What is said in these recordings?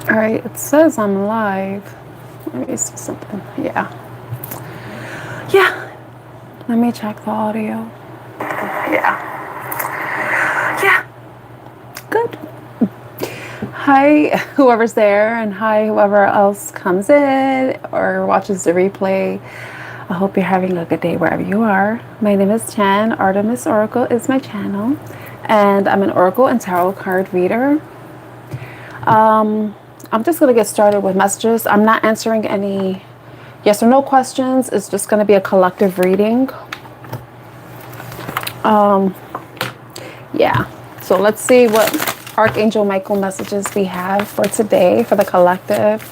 All right, it says I'm live. Let me see something. Yeah. Yeah. Let me check the audio. Yeah. Yeah. Good. Hi, whoever's there, and hi, whoever else comes in or watches the replay. I hope you're having a good day wherever you are. My name is Chan. Artemis Oracle is my channel, and I'm an Oracle and Tarot card reader. I'm just going to get started with messages. I'm not answering any yes or no questions. It's just going to be a collective reading. Yeah. So let's see what Archangel Michael messages we have for today for the collective.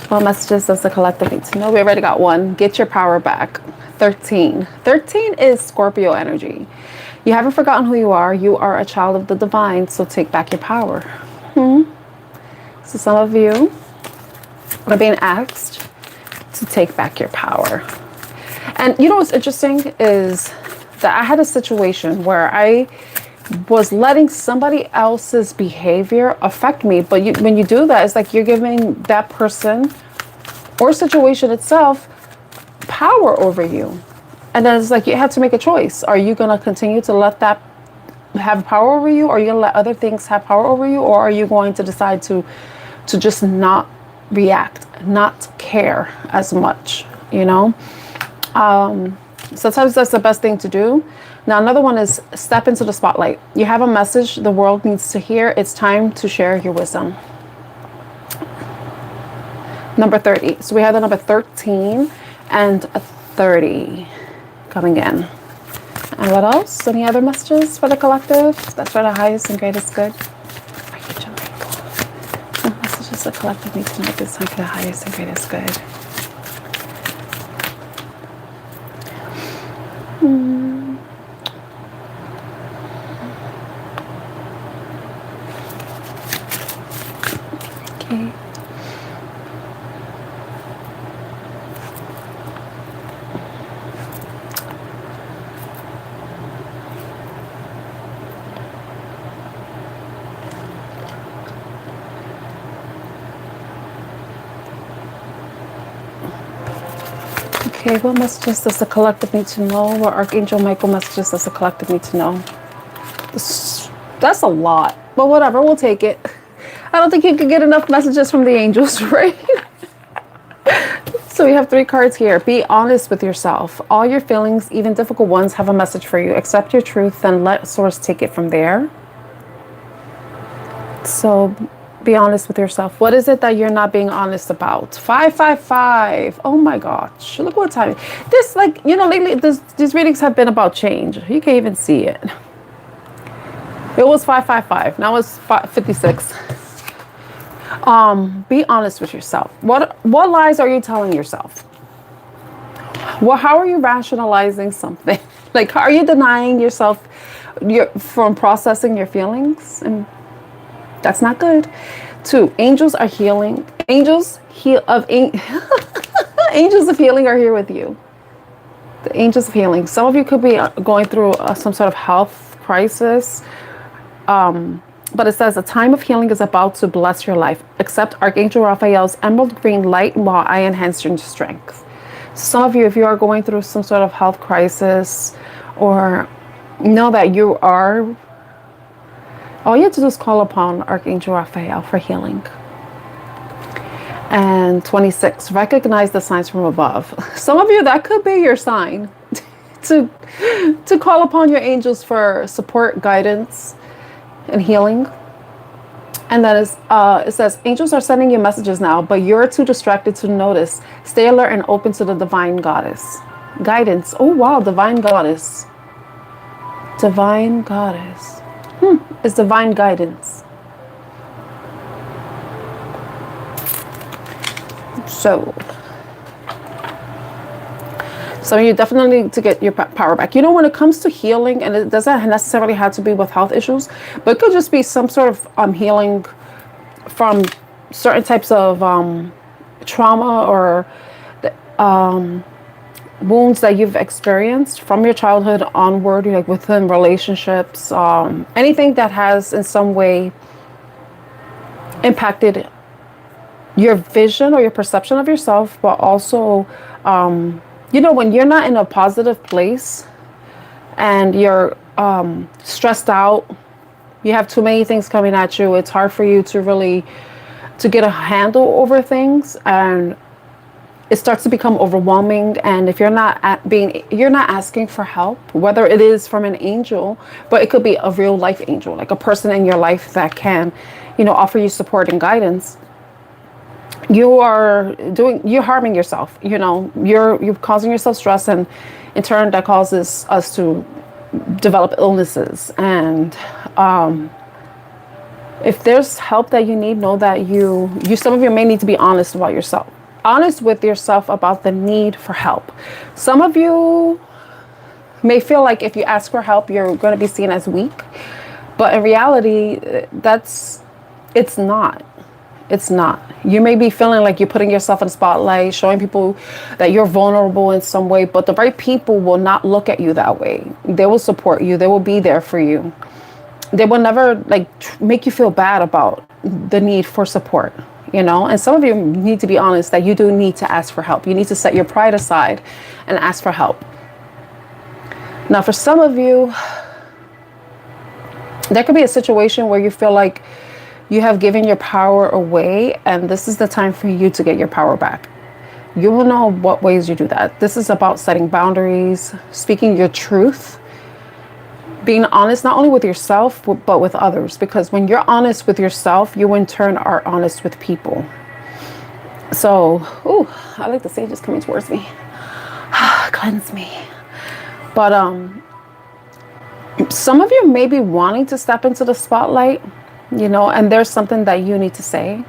What messages does the collective need to know? We already got one. Get your power back. 13. 13 is Scorpio energy. You haven't forgotten who you are. You are a child of the divine, so take back your power. So some of you are being asked to take back your power. And you know what's interesting is that I had a situation where I was letting somebody else's behavior affect me. But when you do that, it's like you're giving that person or situation itself power over you. And then it's like you have to make a choice. Are you going to continue to let that have power over you? Or are you going to let other things have power over you? Or are you going to decide to just not react, not care as much, you know? Sometimes that's the best thing to do. Now, another one is step into the spotlight. You have a message the world needs to hear. It's time to share your wisdom. Number 30. So we have the number 13 and a 30 coming in. And what else? Any other messages for the collective? That's for the highest and greatest good. What messages the collective needs to know at this time for the highest and greatest good? Okay. Okay, what messages does the collective need to know? What Archangel Michael messages does the collective need to know? That's a lot, but whatever, we'll take it. I don't think you can get enough messages from the angels, right? So we have 3 cards here. Be honest with yourself. All your feelings, even difficult ones, have a message for you. Accept your truth and let source take it from there. So be honest with yourself. What is it that you're not being honest about? 555. Oh my gosh. Look what time. This, like, you know, lately these readings have been about change. You can't even see it. It was 555. Now it's 56. Be honest with yourself. What lies are you telling yourself? Well, how are you rationalizing something? Like, how are you denying yourself from processing your feelings? And that's not good. 2, angels are healing. Angels of healing are here with you. The angels of healing. Some of you could be going through some sort of health crisis. But it says a time of healing is about to bless your life. Accept Archangel Raphael's emerald green light while I enhance your strength. Some of you, if you are going through some sort of health crisis, or know that you are, all you have to do is call upon Archangel Raphael for healing. And 26, recognize the signs from above. Some of you, that could be your sign to call upon your angels for support, guidance, and healing. And that is, it says, angels are sending you messages now, but you're too distracted to notice. Stay alert and open to the divine goddess. Guidance. Oh, wow, divine goddess. Divine goddess. It's divine guidance. So you definitely need to get your power back. You know, when it comes to healing, and it doesn't necessarily have to be with health issues, but it could just be some sort of healing from certain types of trauma or wounds that you've experienced from your childhood onward, like within relationships, anything that has in some way impacted your vision or your perception of yourself, but also, you know, when you're not in a positive place and you're stressed out, you have too many things coming at you, it's hard for you to really to get a handle over things, and it starts to become overwhelming. And if you're not you're not asking for help, whether it is from an angel, but it could be a real life angel, like a person in your life that can, you know, offer you support and guidance, you're harming yourself. You know, you're causing yourself stress, and in turn that causes us to develop illnesses. And if there's help that you need, know that you some of you may need to be honest about yourself, honest with yourself about the need for help. Some of you may feel like if you ask for help, you're going to be seen as weak, but in reality, it's not. It's not. You may be feeling like you're putting yourself in the spotlight, showing people that you're vulnerable in some way, but the right people will not look at you that way. They will support you. They will be there for you. They will never make you feel bad about the need for support, you know? And some of you need to be honest that you do need to ask for help. You need to set your pride aside and ask for help. Now, for some of you, there could be a situation where you feel like you have given your power away, and this is the time for you to get your power back. You will know what ways you do that. This is about setting boundaries, speaking your truth, being honest not only with yourself, but with others. Because when you're honest with yourself, you in turn are honest with people. So, I like the sages coming towards me. Cleanse me. But some of you may be wanting to step into the spotlight, you know, and there's something that you need to say,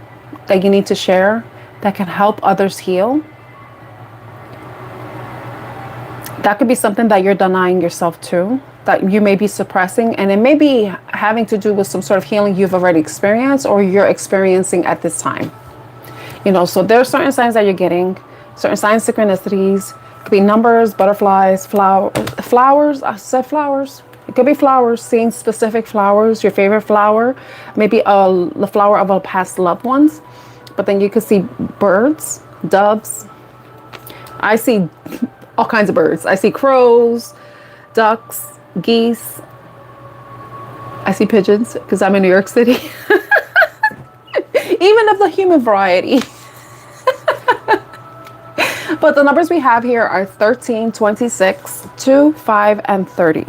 that you need to share, that can help others heal. That could be something that you're denying yourself to, that you may be suppressing, and it may be having to do with some sort of healing you've already experienced or you're experiencing at this time. You know, so there are certain signs that you're getting, certain signs, synchronicities. It could be numbers, butterflies, flowers. I said flowers. It could be flowers, seeing specific flowers, your favorite flower, maybe the flower of a past loved ones. But then you could see birds, doves. I see all kinds of birds. I see crows, ducks, geese. I see pigeons because I'm in New York City. Even of the human variety. But the numbers we have here are 13, 26, 2, 5, and 30.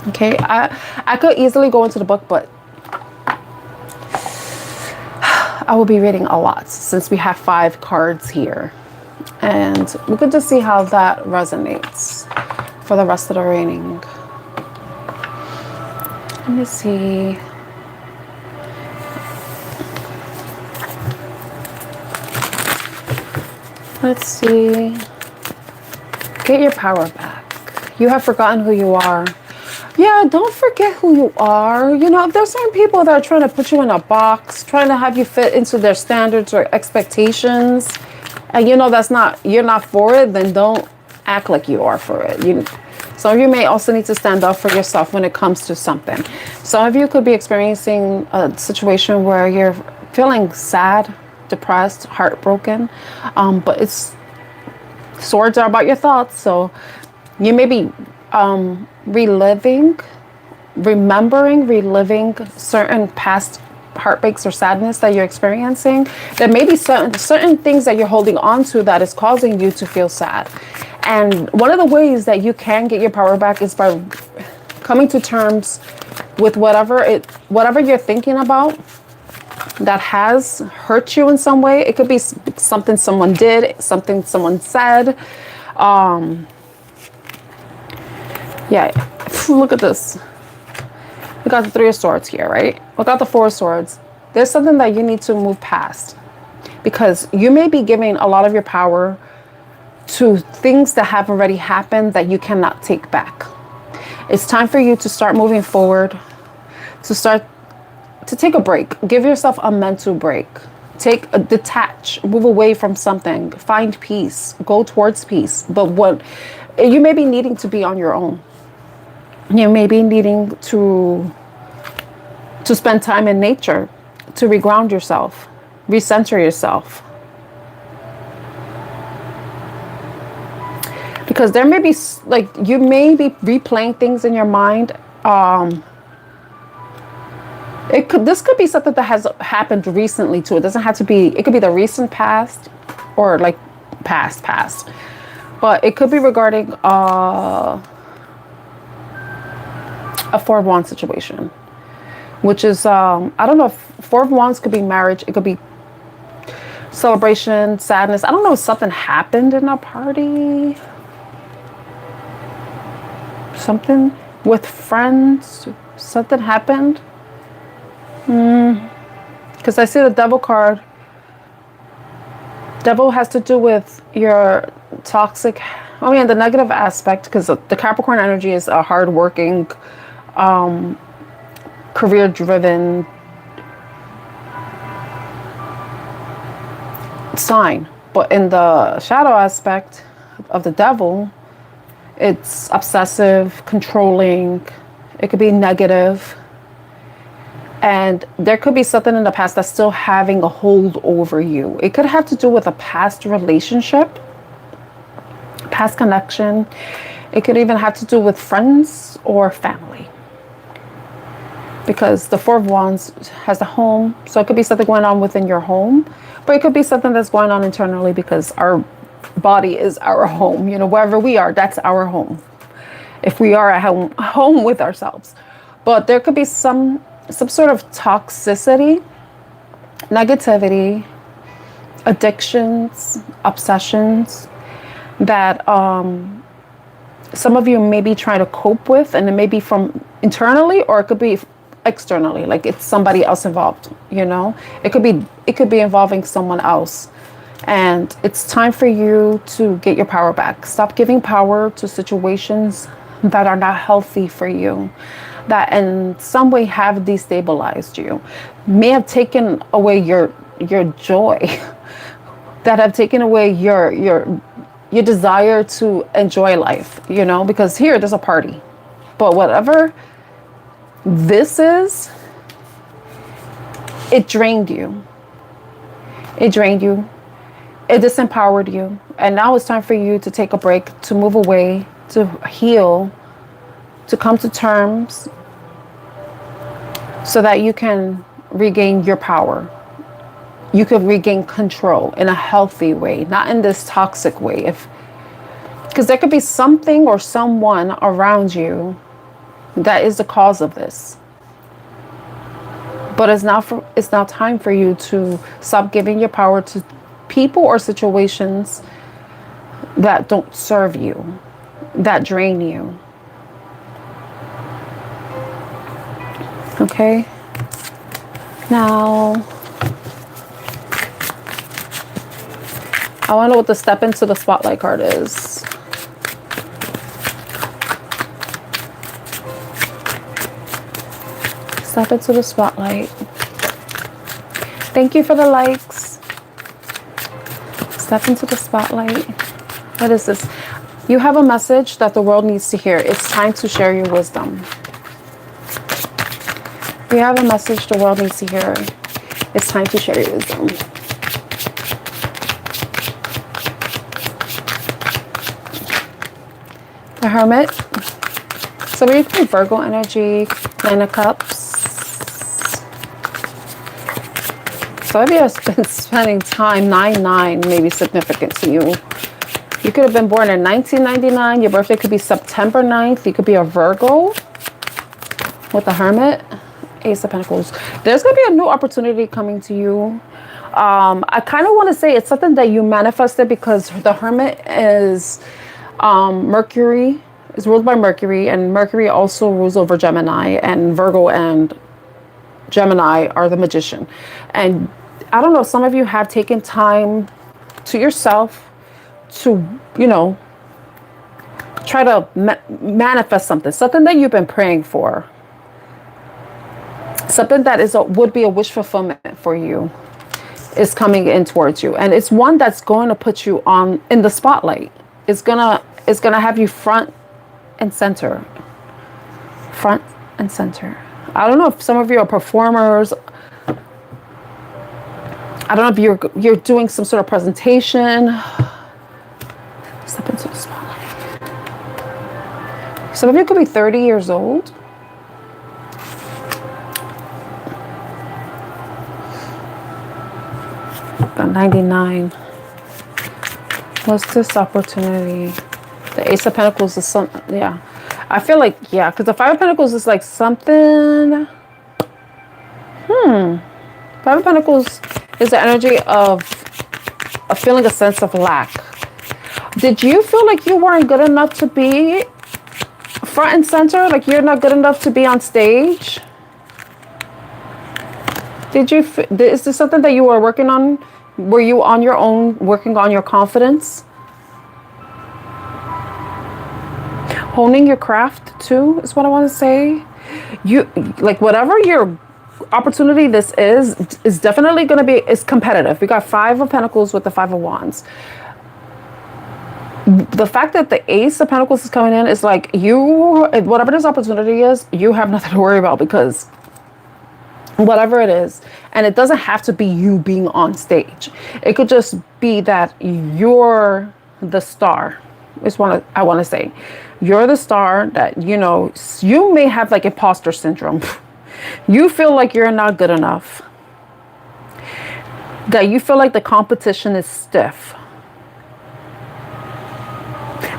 Okay, I could easily go into the book, but I will be reading a lot since we have 5 cards here. And we could just see how that resonates for the rest of the reading. Let me see. Let's see. Get your power back. You have forgotten who you are. Yeah, don't forget who you are. You know, there's certain people that are trying to put you in a box, trying to have you fit into their standards or expectations. And you know you're not for it, then don't act like you are for it. Some of you may also need to stand up for yourself when it comes to something. Some of you could be experiencing a situation where you're feeling sad, depressed, heartbroken, but swords are about your thoughts. So you may be reliving certain past heartbreaks or sadness that you're experiencing. There may be certain things that you're holding on to that is causing you to feel sad. And one of the ways that you can get your power back is by coming to terms with whatever you're thinking about that has hurt you in some way. It could be something someone did, something someone said. Yeah, look at this. We got the 3 of Swords here, right? We got the 4 of Swords. There's something that you need to move past, because you may be giving a lot of your power to things that have already happened that you cannot take back. It's time for you to start moving forward, to take a break. Give yourself a mental break. Detach, move away from something, find peace, go towards peace. But what you may be needing to be on your own. You may be needing to spend time in nature, to reground yourself. Recenter yourself. Because there may be, like, you may be replaying things in your mind. This could be something that has happened recently too. It doesn't have to be, it could be the recent past or like past. But it could be regarding a Four of Wands situation. Which is, I don't know if Four of Wands could be marriage. It could be celebration, sadness. I don't know if something happened in a party. Something with friends. Something happened. Because I see the Devil card. Devil has to do with your toxic, I mean, the negative aspect, because the Capricorn energy is a hardworking, career-driven sign. But in the shadow aspect of the Devil, it's obsessive, controlling. It could be negative. And there could be something in the past that's still having a hold over you. It could have to do with a past relationship, past connection. It could even have to do with friends or family. Because the Four of Wands has a home. So it could be something going on within your home. But it could be something that's going on internally, because our body is our home. You know, wherever we are, that's our home. If we are at home with ourselves. But there could be some sort of toxicity, negativity, addictions, obsessions that some of you may be trying to cope with, and it may be from internally, or it could be externally, like it's somebody else involved, you know. It could be involving someone else. And it's time for you to get your power back. Stop giving power to situations that are not healthy for you, that in some way have destabilized you, may have taken away your joy, that have taken away your desire to enjoy life, you know, because here there's a party. But whatever this is, it drained you. It drained you. It disempowered you. And now it's time for you to take a break, to move away, to heal, to come to terms, so that you can regain your power. You could regain control in a healthy way, not in this toxic way. Because there could be something or someone around you that is the cause of this. But it's now time for you to stop giving your power to people or situations that don't serve you, that drain you. Okay? Now, I want to know what the step into the spotlight card is. Step into the spotlight. Thank you for the likes. Step into the spotlight. What is this? You have a message that the world needs to hear. It's time to share your wisdom. You have a message the world needs to hear. It's time to share your wisdom. The Hermit. So we're using Virgo energy, Nine of Cups. So if you've been spending time, 9/9 may be significant to you. You could have been born in 1999. Your birthday could be September 9th. You could be a Virgo with the Hermit. Ace of Pentacles. There's going to be a new opportunity coming to you. I kind of want to say it's something that you manifested, because the Hermit is Mercury. Is ruled by Mercury, and Mercury also rules over Gemini, and Virgo and Gemini are the Magician. And I don't know, some of you have taken time to yourself to, you know, try to manifest something that you've been praying for. Something that would be a wish fulfillment for you is coming in towards you. And it's one that's going to put you in the spotlight. It's gonna have you front and center. Front and center. I don't know if some of you are performers, I don't know if you're doing some sort of presentation. Step into the spotlight. Some of you could be 30 years old. Got 99. What's this opportunity? The Ace of Pentacles is something, yeah. I feel like, yeah, because the Five of Pentacles is like something. Five of Pentacles is the energy of feeling a sense of lack. Did you feel like you weren't good enough to be front and center? Like you're not good enough to be on stage? Is this something that you were working on? Were you on your own working on your confidence? Honing your craft too is what I want to say. You, like, whatever your opportunity this is definitely going to be, is competitive. We got Five of Pentacles with the Five of Wands. The fact that the Ace of Pentacles is coming in is like, you, whatever this opportunity is, you have nothing to worry about, because whatever it is, and it doesn't have to be you being on stage. It could just be that you're the star. I want to say you're the star that, you know, you may have like imposter syndrome. You feel like you're not good enough. That you feel like the competition is stiff.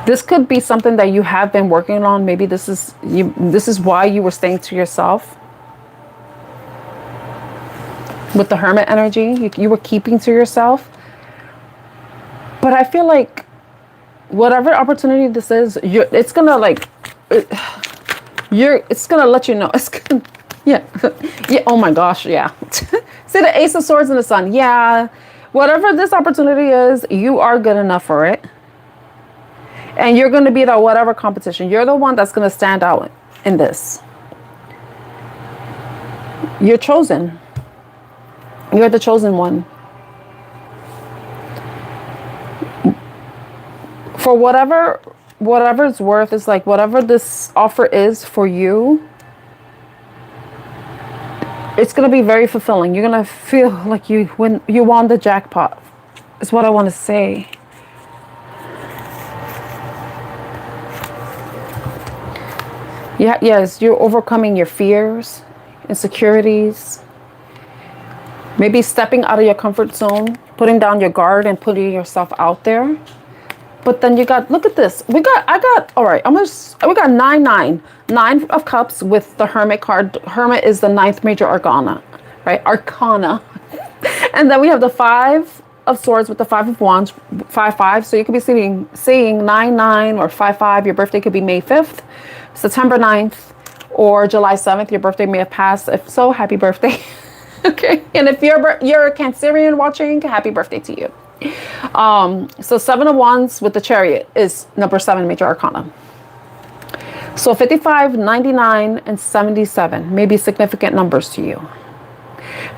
This could be something that you have been working on. Maybe this is why you were staying to yourself. With the Hermit energy, you were keeping to yourself. But I feel like whatever opportunity this is, it's gonna like, it's gonna let you know. It's gonna, yeah, yeah. Oh my gosh, yeah. See the Ace of Swords and the Sun. Yeah, whatever this opportunity is, you are good enough for it, and you're gonna be the whatever competition. You're the one that's gonna stand out in this. You're chosen. You're the chosen one. For whatever it's worth, is like whatever this offer is for you, it's going to be very fulfilling. You're going to feel like you won the jackpot, is what I want to say. Yeah, yes, you're overcoming your fears, insecurities. Maybe stepping out of your comfort zone, putting down your guard and putting yourself out there. But then you got, look at this. We got 9 of Cups with the Hermit card. Hermit is the 9th major arcana, right? Arcana. And then we have the 5 of Swords with the 5 of Wands, 5-5. So you could be seeing 9-9 or 5-5. Your birthday could be May 5th, September 9th, or July 7th. Your birthday may have passed. If so, happy birthday. Okay. And if you're a Cancerian watching, happy birthday to you. So 7 of Wands with the Chariot is number 7 major arcana. So 55, 99, and 77 may be significant numbers to you.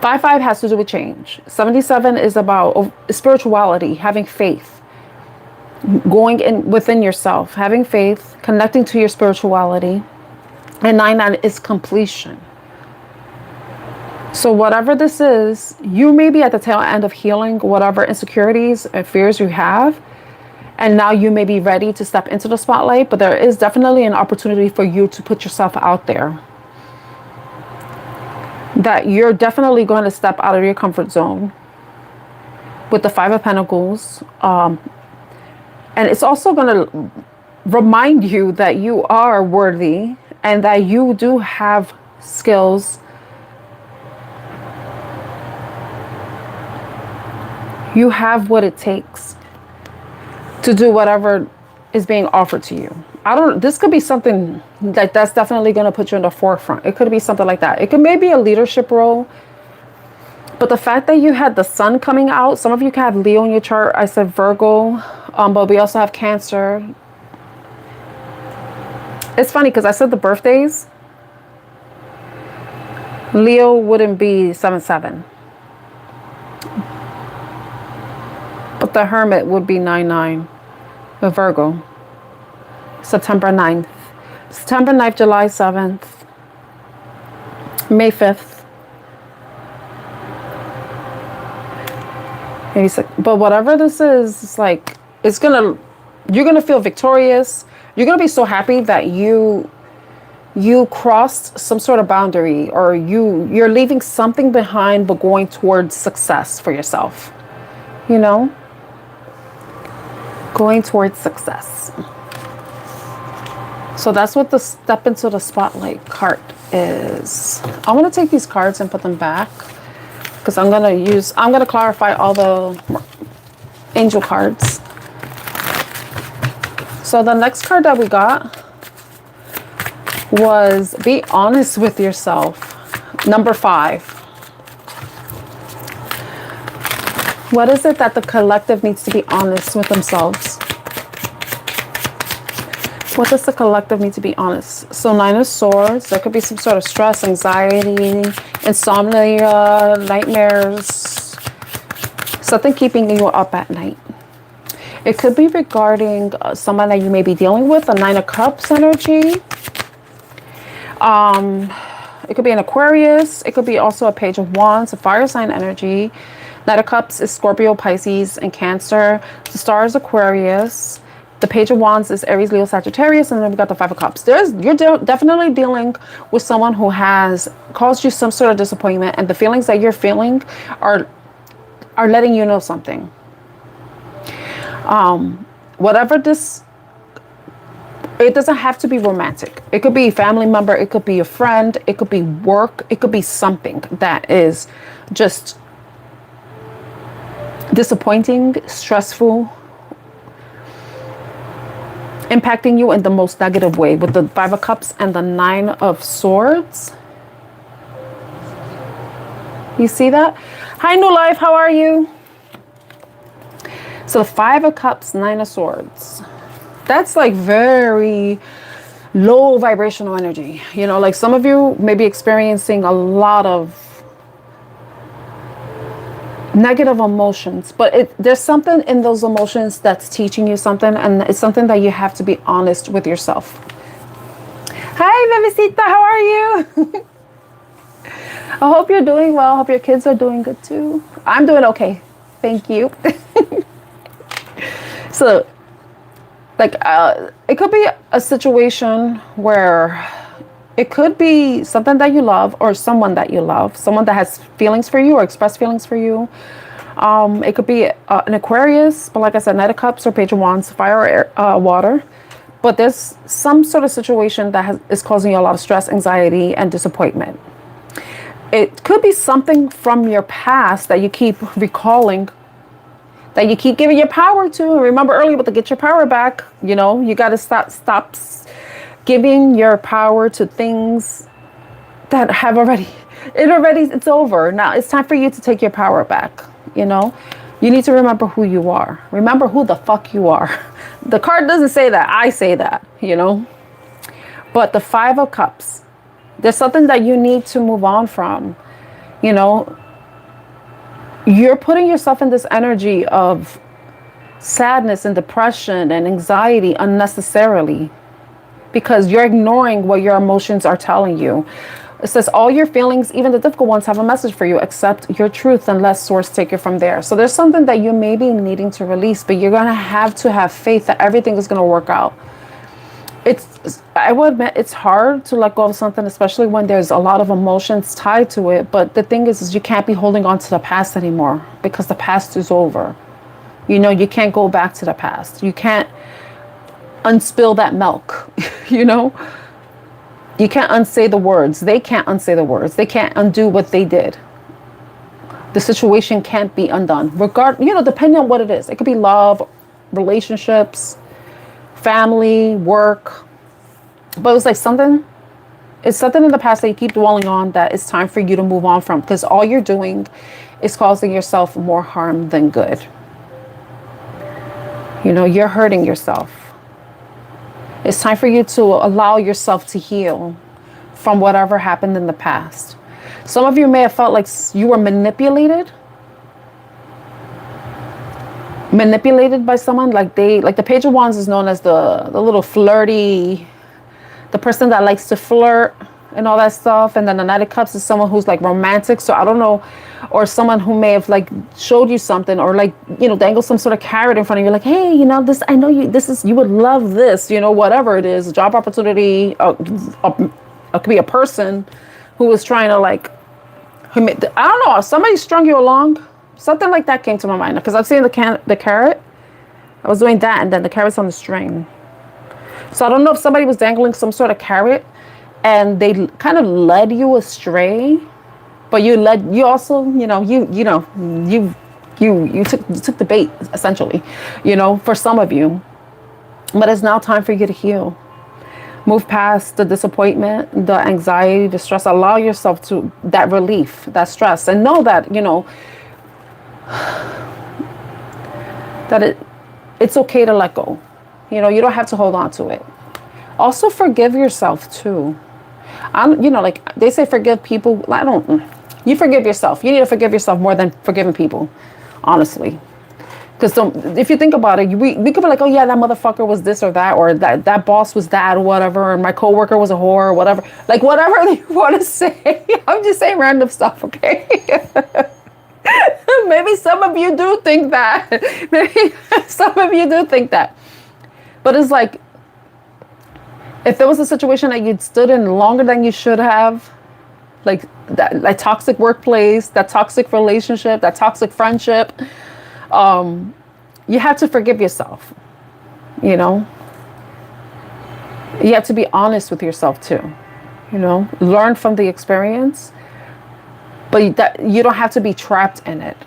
5-5 has to do with change. 77 is about spirituality, having faith, going in within yourself, having faith, connecting to your spirituality. And 99 is completion. So whatever this is, you may be at the tail end of healing whatever insecurities and fears you have. And now you may be ready to step into the spotlight, but there is definitely an opportunity for you to put yourself out there. That you're definitely going to step out of your comfort zone with the 5 of Pentacles. And it's also going to remind you that you are worthy and that you do have skills. You have what it takes to do whatever is being offered to you. This could be something that's definitely going to put you in the forefront. It could be something like that. It could maybe a leadership role. But the fact that you had the sun coming out, some of you can have Leo in your chart. I said Virgo, but we also have Cancer. It's funny because I said the birthdays. Leo wouldn't be 7-7. But the Hermit would be 9-9. The Virgo. September 9th. September 9th, July 7th. May 5th. Maybe but whatever this is, it's like, you're gonna feel victorious. You're gonna be so happy that you crossed some sort of boundary, or you're leaving something behind but going towards success for yourself. You know? Going towards success. So that's what the step into the spotlight card is. I'm going to take these cards and put them back, because I'm going to clarify all the angel cards. So the next card that we got was be honest with yourself. Number 5. What is it that the collective needs to be honest with themselves? What does the collective need to be honest? So 9 of Swords. There could be some sort of stress, anxiety, insomnia, nightmares. Something keeping you up at night. It could be regarding someone that you may be dealing with, a 9 of Cups energy. It could be an Aquarius. It could be also a Page of Wands, a fire sign energy. 9 of Cups is Scorpio, Pisces, and Cancer. The Star is Aquarius. The Page of Wands is Aries, Leo, Sagittarius. And then we got the 5 of Cups. You're definitely dealing with someone who has caused you some sort of disappointment. And the feelings that you're feeling are letting you know something. Whatever this... It doesn't have to be romantic. It could be a family member. It could be a friend. It could be work. It could be something that is just disappointing, stressful, impacting you in the most negative way, with the 5 of Cups and the 9 of Swords. You see that? Hi, New Life. How are you? So the 5 of Cups, 9 of Swords. That's like very low vibrational energy. You know, like some of you may be experiencing a lot of negative emotions, but there's something in those emotions that's teaching you something, and it's something that you have to be honest with yourself. Hi, Bebecita, how are you? I hope you're doing well. I hope your kids are doing good too. I'm doing okay. Thank you. So, like, it could be a situation where it could be something that you love, or someone that you love, someone that has feelings for you or express feelings for you. It could be an Aquarius, but like I said, 9 of Cups or Page of Wands, fire or water. But there's some sort of situation that is causing you a lot of stress, anxiety, and disappointment. It could be something from your past that you keep recalling, that you keep giving your power to. Remember earlier, but to get your power back, you know, you got to stop giving your power to things that have it's over. Now it's time for you to take your power back. You know, you need to remember who you are. Remember who the fuck you are. The card doesn't say that. I say that, you know. But the 5 of Cups, there's something that you need to move on from. You know, you're putting yourself in this energy of sadness and depression and anxiety unnecessarily, because you're ignoring what your emotions are telling you. It says all your feelings, even the difficult ones, have a message for you. Accept your truth and let source take it from there. So there's something that you may be needing to release, but you're going to have faith that everything is going to work out. I will admit, it's hard to let go of something, especially when there's a lot of emotions tied to it. But the thing is you can't be holding on to the past anymore, because the past is over. You know, you can't go back to the past. You can't unspill that milk, you know? You can't unsay the words. They can't unsay the words. They can't undo what they did. The situation can't be undone. Depending on what it is. It could be love, relationships, family, work. But it's like it's something in the past that you keep dwelling on that it's time for you to move on from, because all you're doing is causing yourself more harm than good. You know, you're hurting yourself. It's time for you to allow yourself to heal from whatever happened in the past. Some of you may have felt like you were manipulated by someone. Like the Page of Wands is known as the little flirty, the person that likes to flirt and all that stuff. And then the Knight of Cups is someone who's like romantic. So I don't know, or someone who may have like showed you something, or like, you know, dangle some sort of carrot in front of you, like, hey, you know, this, I know you, this is, you would love this, you know, whatever it is, a job opportunity, it could be a person who was trying to like, I don't know, somebody strung you along. Something like that came to my mind, because I've seen the carrot. I was doing that, and then the carrot's on the string. So I don't know if somebody was dangling some sort of carrot and they kind of led you astray, but you also, you took the bait, essentially, you know, for some of you. But it's now time for you to heal. Move past the disappointment, the anxiety, the stress. Allow yourself to that relief, that stress, and know that, you know, that it's okay to let go. You know, you don't have to hold on to it. Also forgive yourself too. You know, like they say, forgive people. You forgive yourself. You need to forgive yourself more than forgiving people, honestly. Because if you think about it, we could be like, oh yeah, that motherfucker was this or that, or that boss was that, or whatever, and my coworker was a whore, or whatever. Like whatever you want to say. I'm just saying random stuff, okay? Maybe some of you do think that. Maybe some of you do think that. But it's like, if there was a situation that you'd stood in longer than you should have, like that toxic workplace, that toxic relationship, that toxic friendship, you have to forgive yourself. You know, you have to be honest with yourself too. You know, learn from the experience, but that you don't have to be trapped in it,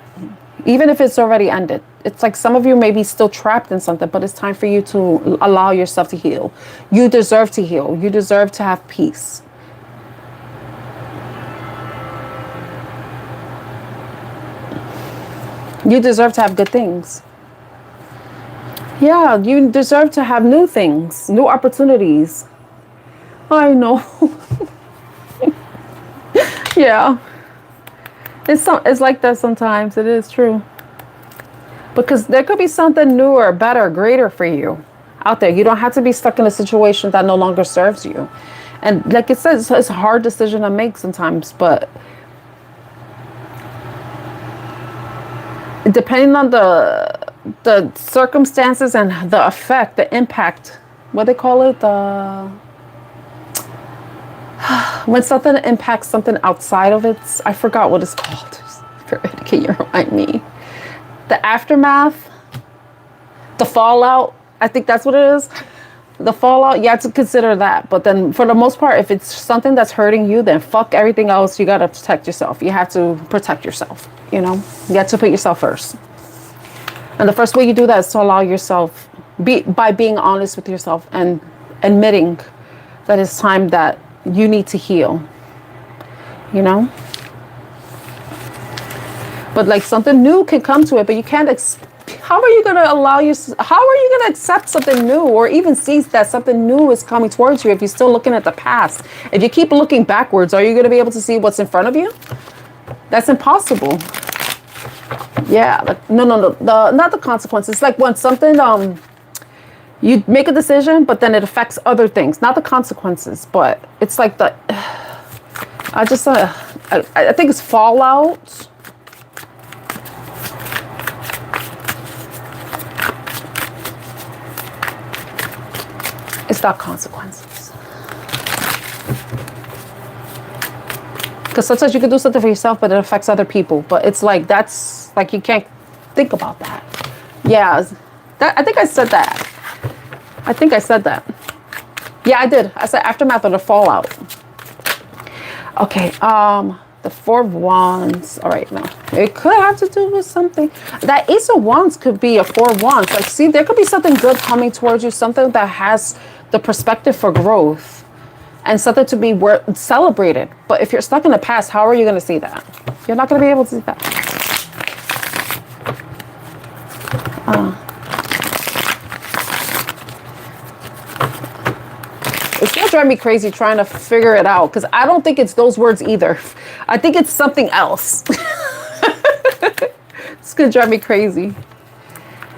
even if it's already ended. It's like some of you may be still trapped in something, but it's time for you to allow yourself to heal. You deserve to heal. You deserve to have peace. You deserve to have good things. Yeah, you deserve to have new things, new opportunities. I know. Yeah. It's like that sometimes. It is true. Because there could be something newer, better, greater for you out there. You don't have to be stuck in a situation that no longer serves you. And like it says, it's a hard decision to make sometimes, but depending on the circumstances and the effect, the impact, what they call it, when something impacts something outside of it, I forgot what it's called. Can you remind me? The aftermath, the fallout, I think that's what it is. The fallout, you have to consider that. But then for the most part, if it's something that's hurting you, then fuck everything else. You got to protect yourself. You have to protect yourself, you know. You have to put yourself first. And the first way you do that is to allow yourself, by being honest with yourself and admitting that it's time that you need to heal, you know. But like something new can come to it, but you can't, how are you going to how are you going to accept something new, or even see that something new is coming towards you if you're still looking at the past? If you keep looking backwards, are you going to be able to see what's in front of you? That's impossible. Yeah, like, no, not the consequences. It's like when something, you make a decision, but then it affects other things, not the consequences, but it's like I think it's fallout. It's not consequences. Because sometimes you can do something for yourself, but it affects other people. But it's like, that's like, you can't think about that. Yeah, I think I said that. Yeah, I did. I said aftermath of the fallout. Okay, the Four of Wands. All right, no. It could have to do with something. That Ace of Wands could be a Four of Wands. Like, see, there could be something good coming towards you, something that has the perspective for growth and something to be celebrated. But if you're stuck in the past, how are you going to see that? You're not going to be able to see that. It's going to drive me crazy trying to figure it out, because I don't think it's those words either. I think it's something else. It's going to drive me crazy.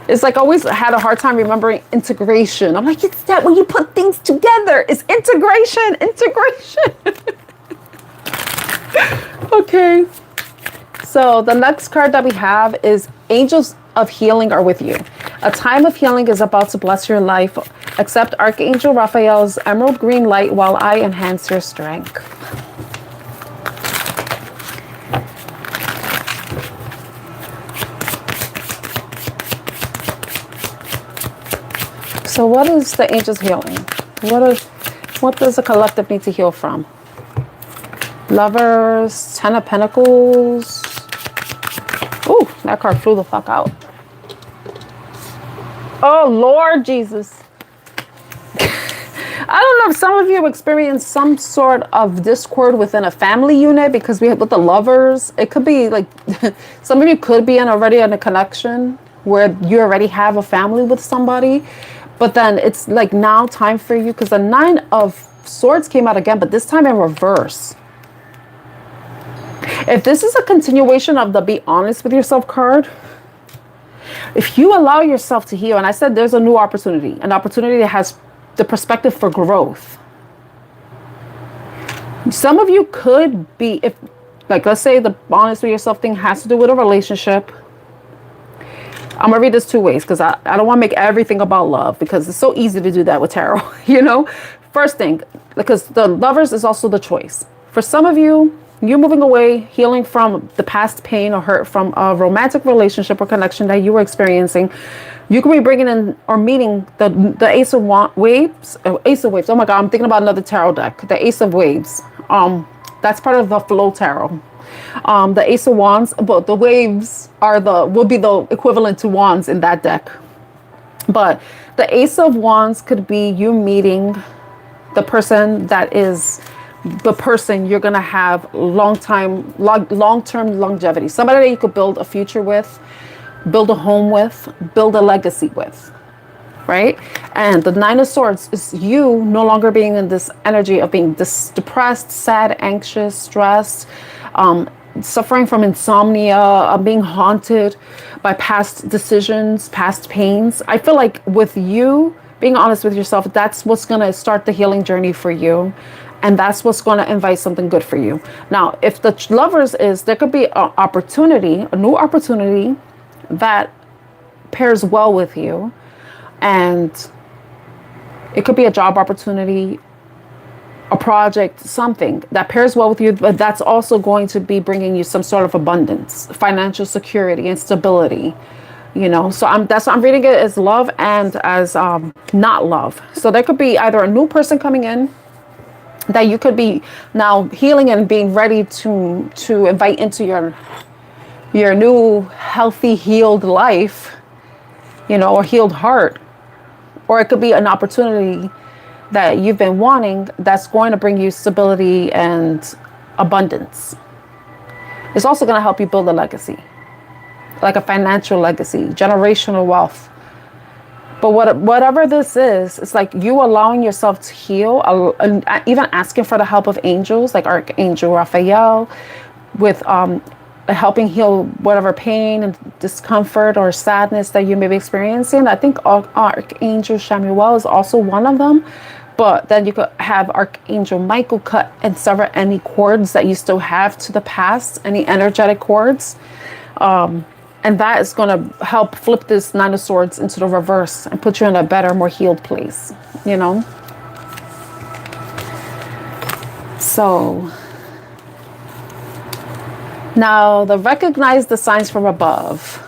It's like I always had a hard time remembering integration. I'm like, it's that when you put things together. It's integration, integration. Okay. So the next card that we have is Angels of Healing are with you. A time of healing is about to bless your life. Accept Archangel Raphael's emerald green light while I enhance your strength. So what is the angels healing? What does the collective need to heal from? Lovers, Ten of Pentacles. Ooh, that card flew the fuck out. Oh, Lord Jesus. I don't know if some of you experience some sort of discord within a family unit because we have with the lovers. It could be like some of you could be already in a connection where you already have a family with somebody. But then it's like now time for you because the Nine of Swords came out again, but this time in reverse. If this is a continuation of the Be Honest with Yourself card, if you allow yourself to heal, and I said there's a new opportunity, an opportunity that has the perspective for growth. Some of you could be, if like let's say the Honest with Yourself thing has to do with a relationship. I'm gonna read this two ways because I don't want to make everything about love because it's so easy to do that with tarot, you know. First thing, because the Lovers is also the choice. For some of you, you're moving away, healing from the past pain or hurt from a romantic relationship or connection that you were experiencing. You could be bringing in or meeting the Ace of Waves. Ace of Waves. Oh my God, I'm thinking about another tarot deck. The Ace of Waves. That's part of the Flow Tarot. The Ace of Wands, but the waves are would be the equivalent to wands in that deck. But the Ace of Wands could be you meeting the person that is the person you're gonna have long-term longevity. Somebody that you could build a future with, build a home with, build a legacy with. Right? And the Nine of Swords is you no longer being in this energy of being depressed, sad, anxious, stressed, suffering from insomnia, being haunted by past decisions, past pains. I feel like with you being honest with yourself, that's what's going to start the healing journey for you. And that's what's going to invite something good for you. Now, if the Lovers is, there could be an opportunity, a new opportunity that pairs well with you. And it could be a job opportunity, a project, something that pairs well with you, but that's also going to be bringing you some sort of abundance, financial security and stability, you know. So I'm reading it as love and as not love. So there could be either a new person coming in that you could be now healing and being ready to invite into your new healthy, healed life, you know, or healed heart. Or it could be an opportunity that you've been wanting that's going to bring you stability and abundance. It's also going to help you build a legacy, like a financial legacy, generational wealth. But whatever this is, it's like you allowing yourself to heal, and even asking for the help of angels like Archangel Raphael with helping heal whatever pain and discomfort or sadness that you may be experiencing. I think Archangel Samuel is also one of them. But then you could have Archangel Michael cut and sever any cords that you still have to the past, any energetic cords. And that is going to help flip this Nine of Swords into the reverse and put you in a better, more healed place, you know? So now recognize the signs from above.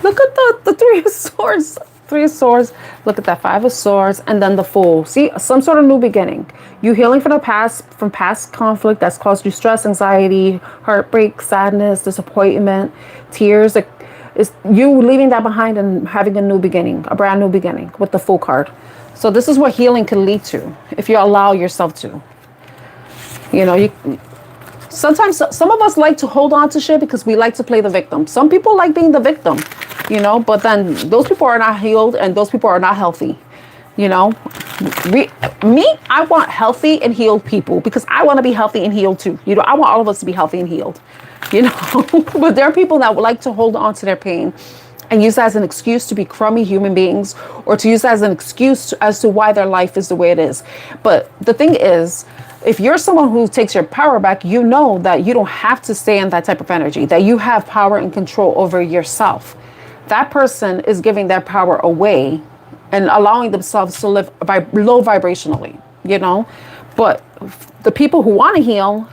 Look at the Three of Swords. Three of Swords. Look at that Five of Swords. And then the Fool. See, some sort of new beginning. You healing from the past, from past conflict that's caused you stress, anxiety, heartbreak, sadness, disappointment, tears. It's you leaving that behind and having a new beginning, a brand new beginning with the Fool card. So this is what healing can lead to if you allow yourself to. You know, sometimes some of us like to hold on to shit because we like to play the victim. Some people like being the victim, you know, but then those people are not healed and those people are not healthy, you know. I want healthy and healed people because I want to be healthy and healed too. You know, I want all of us to be healthy and healed, you know. But there are people that would like to hold on to their pain and use that as an excuse to be crummy human beings, or to use that as an excuse as to why their life is the way it is. But the thing is, if you're someone who takes your power back, you know that you don't have to stay in that type of energy, that you have power and control over yourself. That person is giving their power away and allowing themselves to live low vibrationally, you know. But the people who want to heal,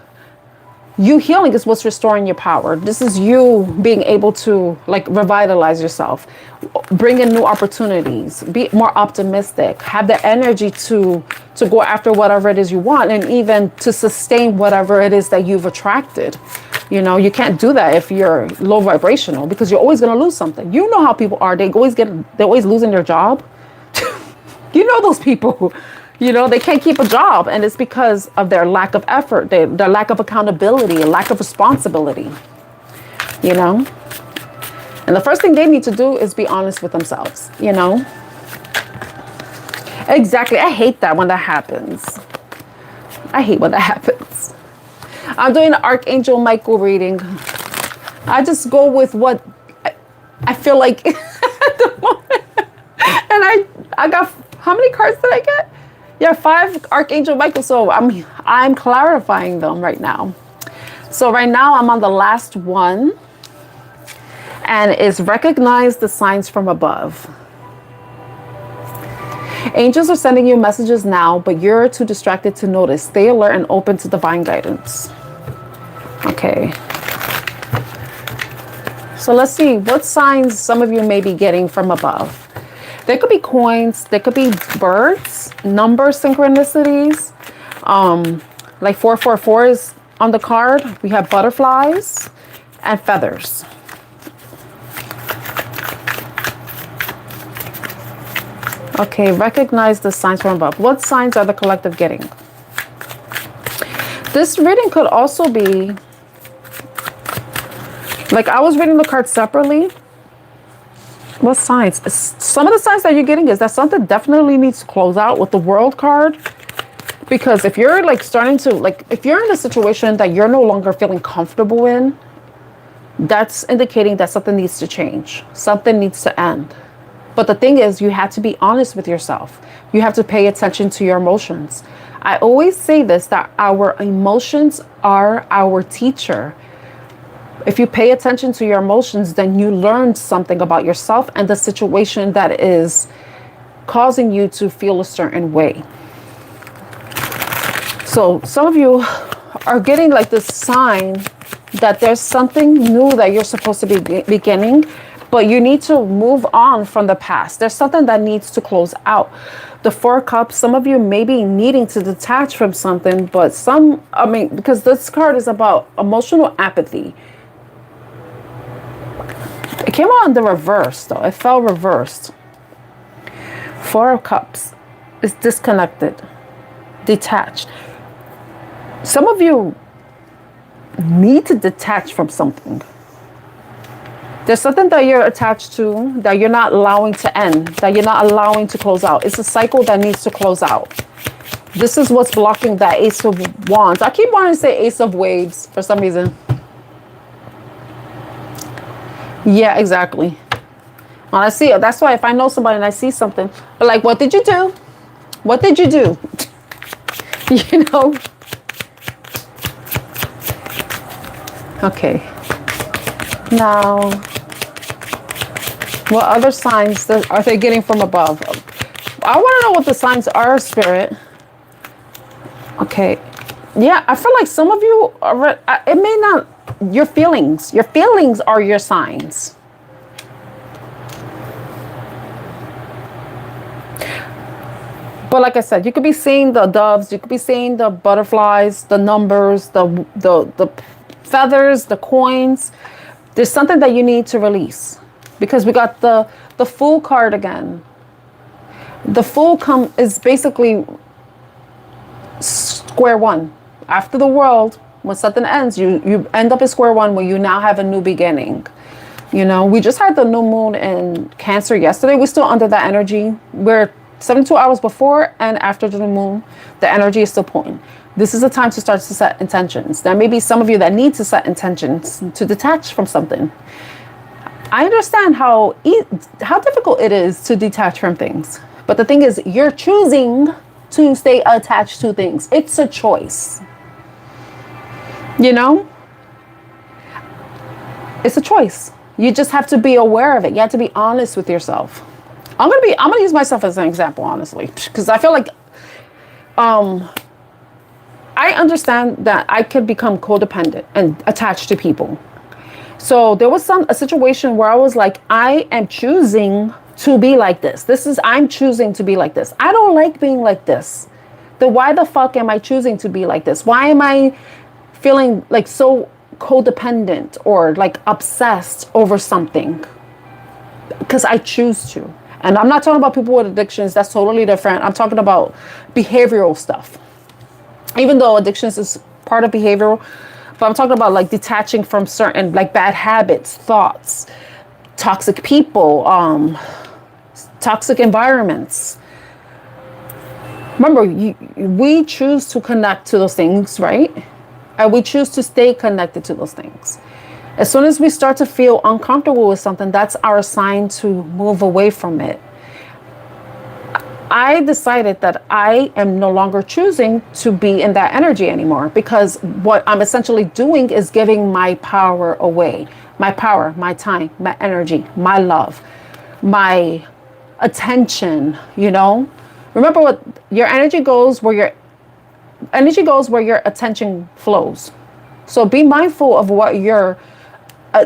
you healing is what's restoring your power. This is you being able to like revitalize yourself, bring in new opportunities, be more optimistic, have the energy to go after whatever it is you want, and even to sustain whatever it is that you've attracted. You know, you can't do that if you're low vibrational, because you're always going to lose something. You know how people are. They're always losing their job. You know those people. You know, they can't keep a job, and it's because of their lack of effort, their lack of accountability, a lack of responsibility, you know. And the first thing they need to do is be honest with themselves, you know. Exactly. I hate that when that happens. I hate when that happens. I'm doing an Archangel Michael reading. I just go with what I feel like at the moment. And I got, how many cards did I get? Yeah, 5 Archangel Michael. So I'm clarifying them right now. So right now I'm on the last one, and it's recognize the signs from above. Angels are sending you messages now, but you're too distracted to notice. Stay alert and open to divine guidance. Okay. So let's see what signs some of you may be getting from above. There could be coins, there could be birds, number synchronicities. Like 444 is on the card. We have butterflies and feathers. Okay, recognize the signs from above. What signs are the collective getting? This reading could also be, like I was reading the cards separately. What signs? Some of the signs that you're getting is that something definitely needs to close out with the World card. Because if you're like starting to, like, if you're in a situation that you're no longer feeling comfortable in, that's indicating that something needs to change. Something needs to end. But the thing is, you have to be honest with yourself. You have to pay attention to your emotions. I always say this, that our emotions are our teacher. If you pay attention to your emotions, then you learn something about yourself and the situation that is causing you to feel a certain way. So some of you are getting like this sign that there's something new that you're supposed to be beginning, but you need to move on from the past. There's something that needs to close out. The 4 cups, some of you may be needing to detach from something, but because this card is about emotional apathy. It came out in the reverse, though. It fell reversed. 4 of Cups is disconnected, detached. Some of you need to detach from something. There's something that you're attached to that you're not allowing to end, that you're not allowing to close out. It's a cycle that needs to close out. This is what's blocking that Ace of Wands. I keep wanting to say Ace of Waves for some reason. Yeah, exactly. Well, I see it. That's why if I know somebody and I see something, I'm like, what did you do? What did you do? You know? Okay. Now, what other signs are they getting from above? I want to know what the signs are, Spirit. Okay. Yeah, I feel like some of you are, it may not, your feelings are your signs. But like I said, you could be seeing the doves, you could be seeing the butterflies, the numbers, the feathers, the coins. There's something that you need to release, because we got the Fool card again. The Fool is basically square one. After the world, when something ends, you end up at square one, where you now have a new beginning. You know, we just had the new moon in Cancer yesterday. We're still under that energy. We're 72 hours before and after the new moon, the energy is still pulling. This is the time to start to set intentions. There may be some of you that need to set intentions to detach from something. I understand how difficult it is to detach from things. But the thing is, you're choosing to stay attached to things. It's a choice. You know? It's a choice. You just have to be aware of it. You have to be honest with yourself. I'm gonna use myself as an example, honestly, because I feel like I understand that I could become codependent and attached to people. So there was a situation where I was like, I am choosing to be like this. I'm choosing to be like this. I don't like being like this. Why the fuck am I choosing to be like this? Why am I feeling like so codependent or like obsessed over something? Because I choose to. And I'm not talking about people with addictions. That's totally different. I'm talking about behavioral stuff. Even though addictions is part of behavioral, but I'm talking about like detaching from certain like bad habits, thoughts, toxic people, toxic environments. Remember, we choose to connect to those things, right? And we choose to stay connected to those things. As soon as we start to feel uncomfortable with something, that's our sign to move away from it. I decided that I am no longer choosing to be in that energy anymore, because what I'm essentially doing is giving my power away. My power, my time, my energy, my love, my attention, you know? Remember what your energy goes where your attention flows. So be mindful of what you're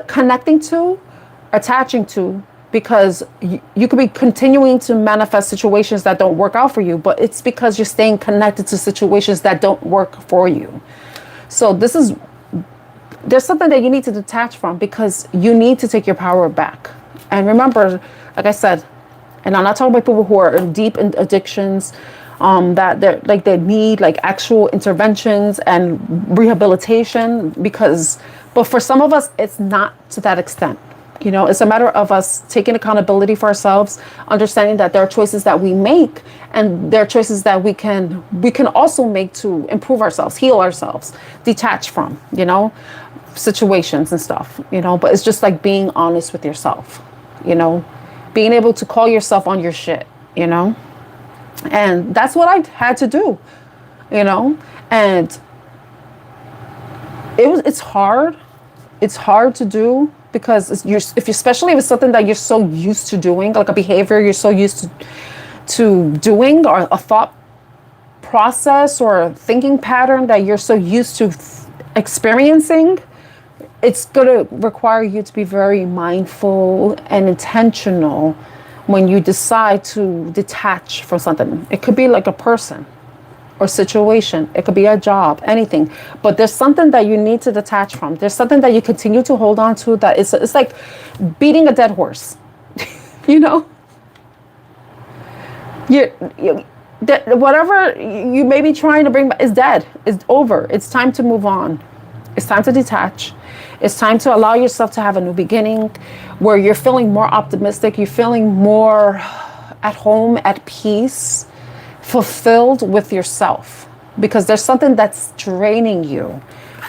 connecting to, attaching to, because you could be continuing to manifest situations that don't work out for you, but it's because you're staying connected to situations that don't work for you. So there's something that you need to detach from, because you need to take your power back. And remember, like I said, and I'm not talking about people who are deep in addictions, that they need like actual interventions and rehabilitation, but for some of us, it's not to that extent. You know, it's a matter of us taking accountability for ourselves, understanding that there are choices that we make, and there are choices that we can also make to improve ourselves, heal ourselves, detach from, you know, situations and stuff, you know. But it's just like being honest with yourself, you know, being able to call yourself on your shit, you know. And that's what I had to do, you know. And it's hard. It's hard to do, because especially if it's something that you're so used to doing, like a behavior you're so used to doing, or a thought process or a thinking pattern that you're so used to experiencing. It's going to require you to be very mindful and intentional when you decide to detach from something. It could be like a person or situation. It could be a job, anything. But there's something that you need to detach from. There's something that you continue to hold on to that it's like beating a dead horse. You know? Whatever you may be trying to bring back is dead. It's over. It's time to move on. It's time to detach. It's time to allow yourself to have a new beginning where you're feeling more optimistic. You're feeling more at home, at peace, fulfilled with yourself, because there's something that's draining you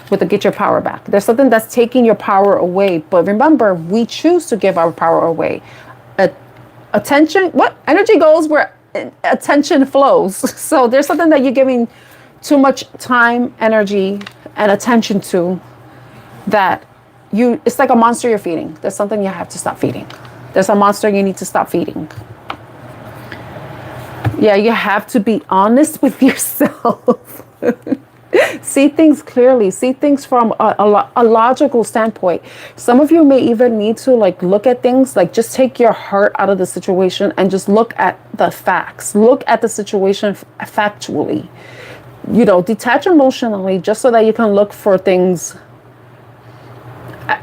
with the get your power back. There's something that's taking your power away. But remember, we choose to give our power away. Attention, what energy goes where attention flows. So there's something that you're giving too much time, energy, and attention to, that it's like a monster you're feeding. There's something you have to stop feeding. There's a monster you need to stop feeding. Yeah, you have to be honest with yourself. See things clearly. See things from a logical standpoint. Some of you may even need to like look at things, like just take your heart out of the situation and just look at the facts. Look at the situation factually. You know, detach emotionally, just so that you can look for things.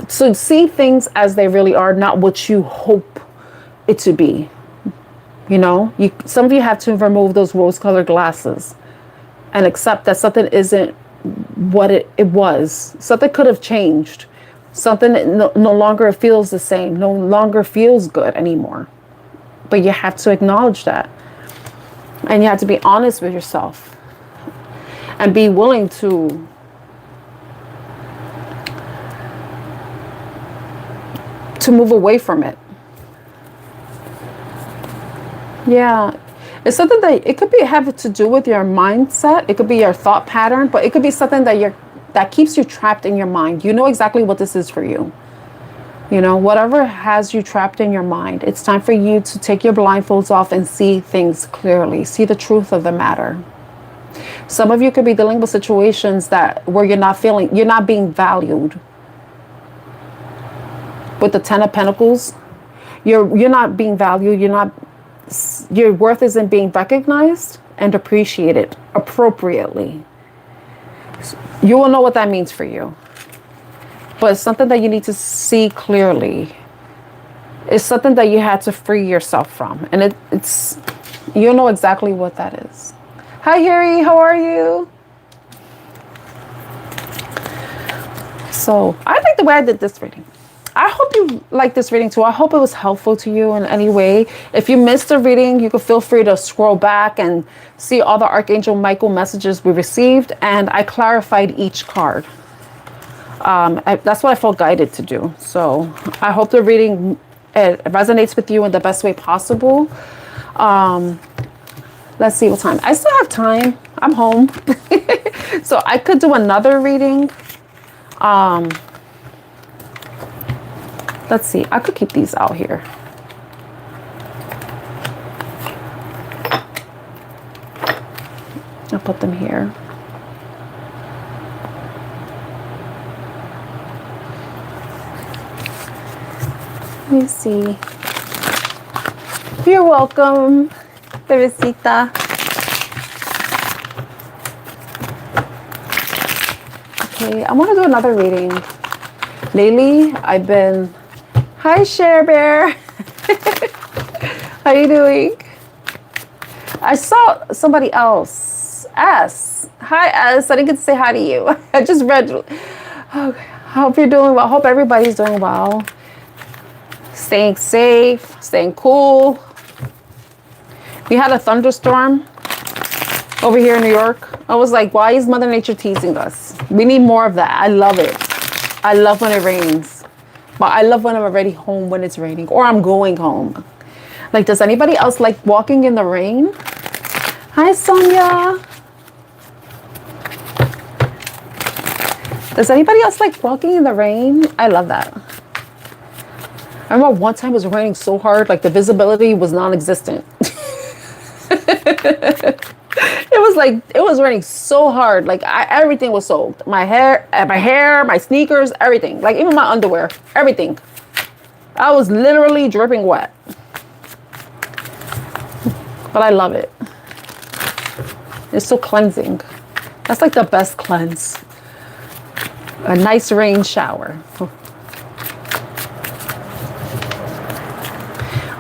So see things as they really are, not what you hope it to be. You know, some of you have to remove those rose-colored glasses and accept that something isn't what it was. Something could have changed. Something no longer feels the same, no longer feels good anymore. But you have to acknowledge that. And you have to be honest with yourself. And be willing to move away from it. Yeah. It's something that it could be have to do with your mindset. It could be your thought pattern, but it could be something that keeps you trapped in your mind. You know exactly what this is for you. You know, whatever has you trapped in your mind, it's time for you to take your blindfolds off and see things clearly. See the truth of the matter. Some of you could be dealing with situations where you're not being valued. With the Ten of Pentacles, you're not being valued. Your worth isn't being recognized and appreciated appropriately. You will know what that means for you. But it's something that you need to see clearly. It's something that you had to free yourself from. And you'll know exactly what that is. Hi, Harry. How are you? So, I like the way I did this reading. I hope you like this reading too. I hope it was helpful to you in any way. If you missed the reading, you can feel free to scroll back and see all the Archangel Michael messages we received. And I clarified each card. That's what I felt guided to do. So I hope the reading resonates with you in the best way possible. Let's see what time. I still have time. I'm home. So I could do another reading. Let's see. I could keep these out here. I'll put them here. Let me see. You're welcome, Teresita. Okay, I want to do another reading. Lately, I've been... Hi, Share Bear. How you doing? I saw somebody else. S. Hi, S. I didn't get to say hi to you. I just read. Okay. I hope you're doing well. I hope everybody's doing well. Staying safe, staying cool. We had a thunderstorm over here in New York. I was like, why is Mother Nature teasing us? We need more of that. I love it. I love when it rains. But I love when I'm already home when it's raining or I'm going home. Like, does anybody else like walking in the rain? Hi, Sonia. Does anybody else like walking in the rain? I love that. I remember one time it was raining so hard, like the visibility was non-existent. It was raining so hard. Like everything was soaked. My hair, my sneakers, everything. Like even my underwear, everything. I was literally dripping wet. But I love it. It's so cleansing. That's like the best cleanse. A nice rain shower.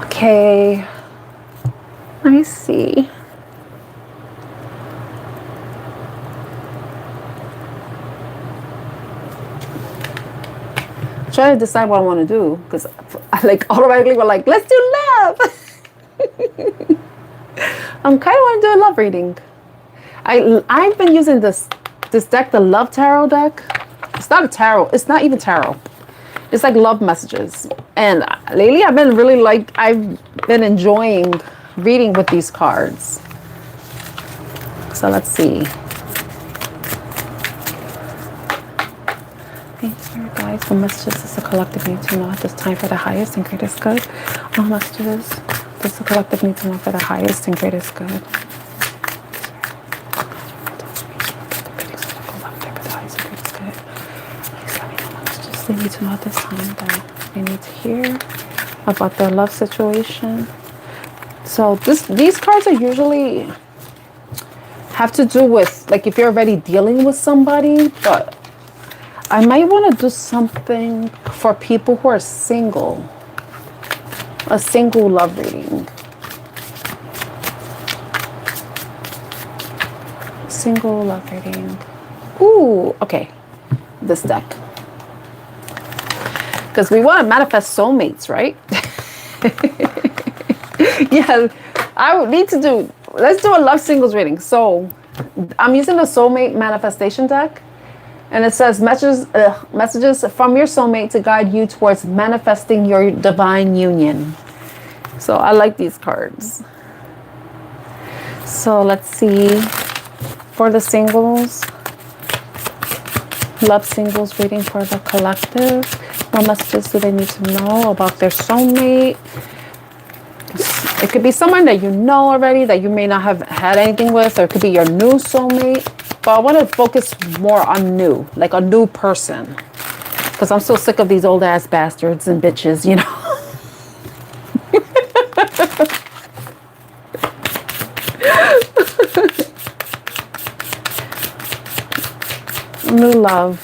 Okay. Let me see. Trying to decide what I want to do because I like automatically we're like, let's do love. I'm kind of want to do a love reading. I've been using this deck, the Love Tarot deck. It's not a tarot. It's not even tarot. It's like love messages. And lately I've been enjoying reading with these cards. So let's see. Guys, what messages does the collective need to know at this time for the highest and greatest good? What messages does the collective need to know for the highest and greatest good? They need to know at this time that they need to hear about their love situation. So these cards are usually have to do with like if you're already dealing with somebody, but I might want to do something for people who are single. A single love reading. Single love reading. Ooh, okay. This deck. Because we want to manifest soulmates, right? Yeah, I would need to do, let's do a love singles reading. So I'm using the soulmate manifestation deck. And it says messages from your soulmate to guide you towards manifesting your divine union. So I like these cards. So let's see. For the singles, love singles reading for the collective. What messages do they need to know about their soulmate? It could be someone that you know already that you may not have had anything with, or it could be your new soulmate. But I want to focus more on new, like a new person. Because I'm so sick of these old ass bastards and bitches, you know. New love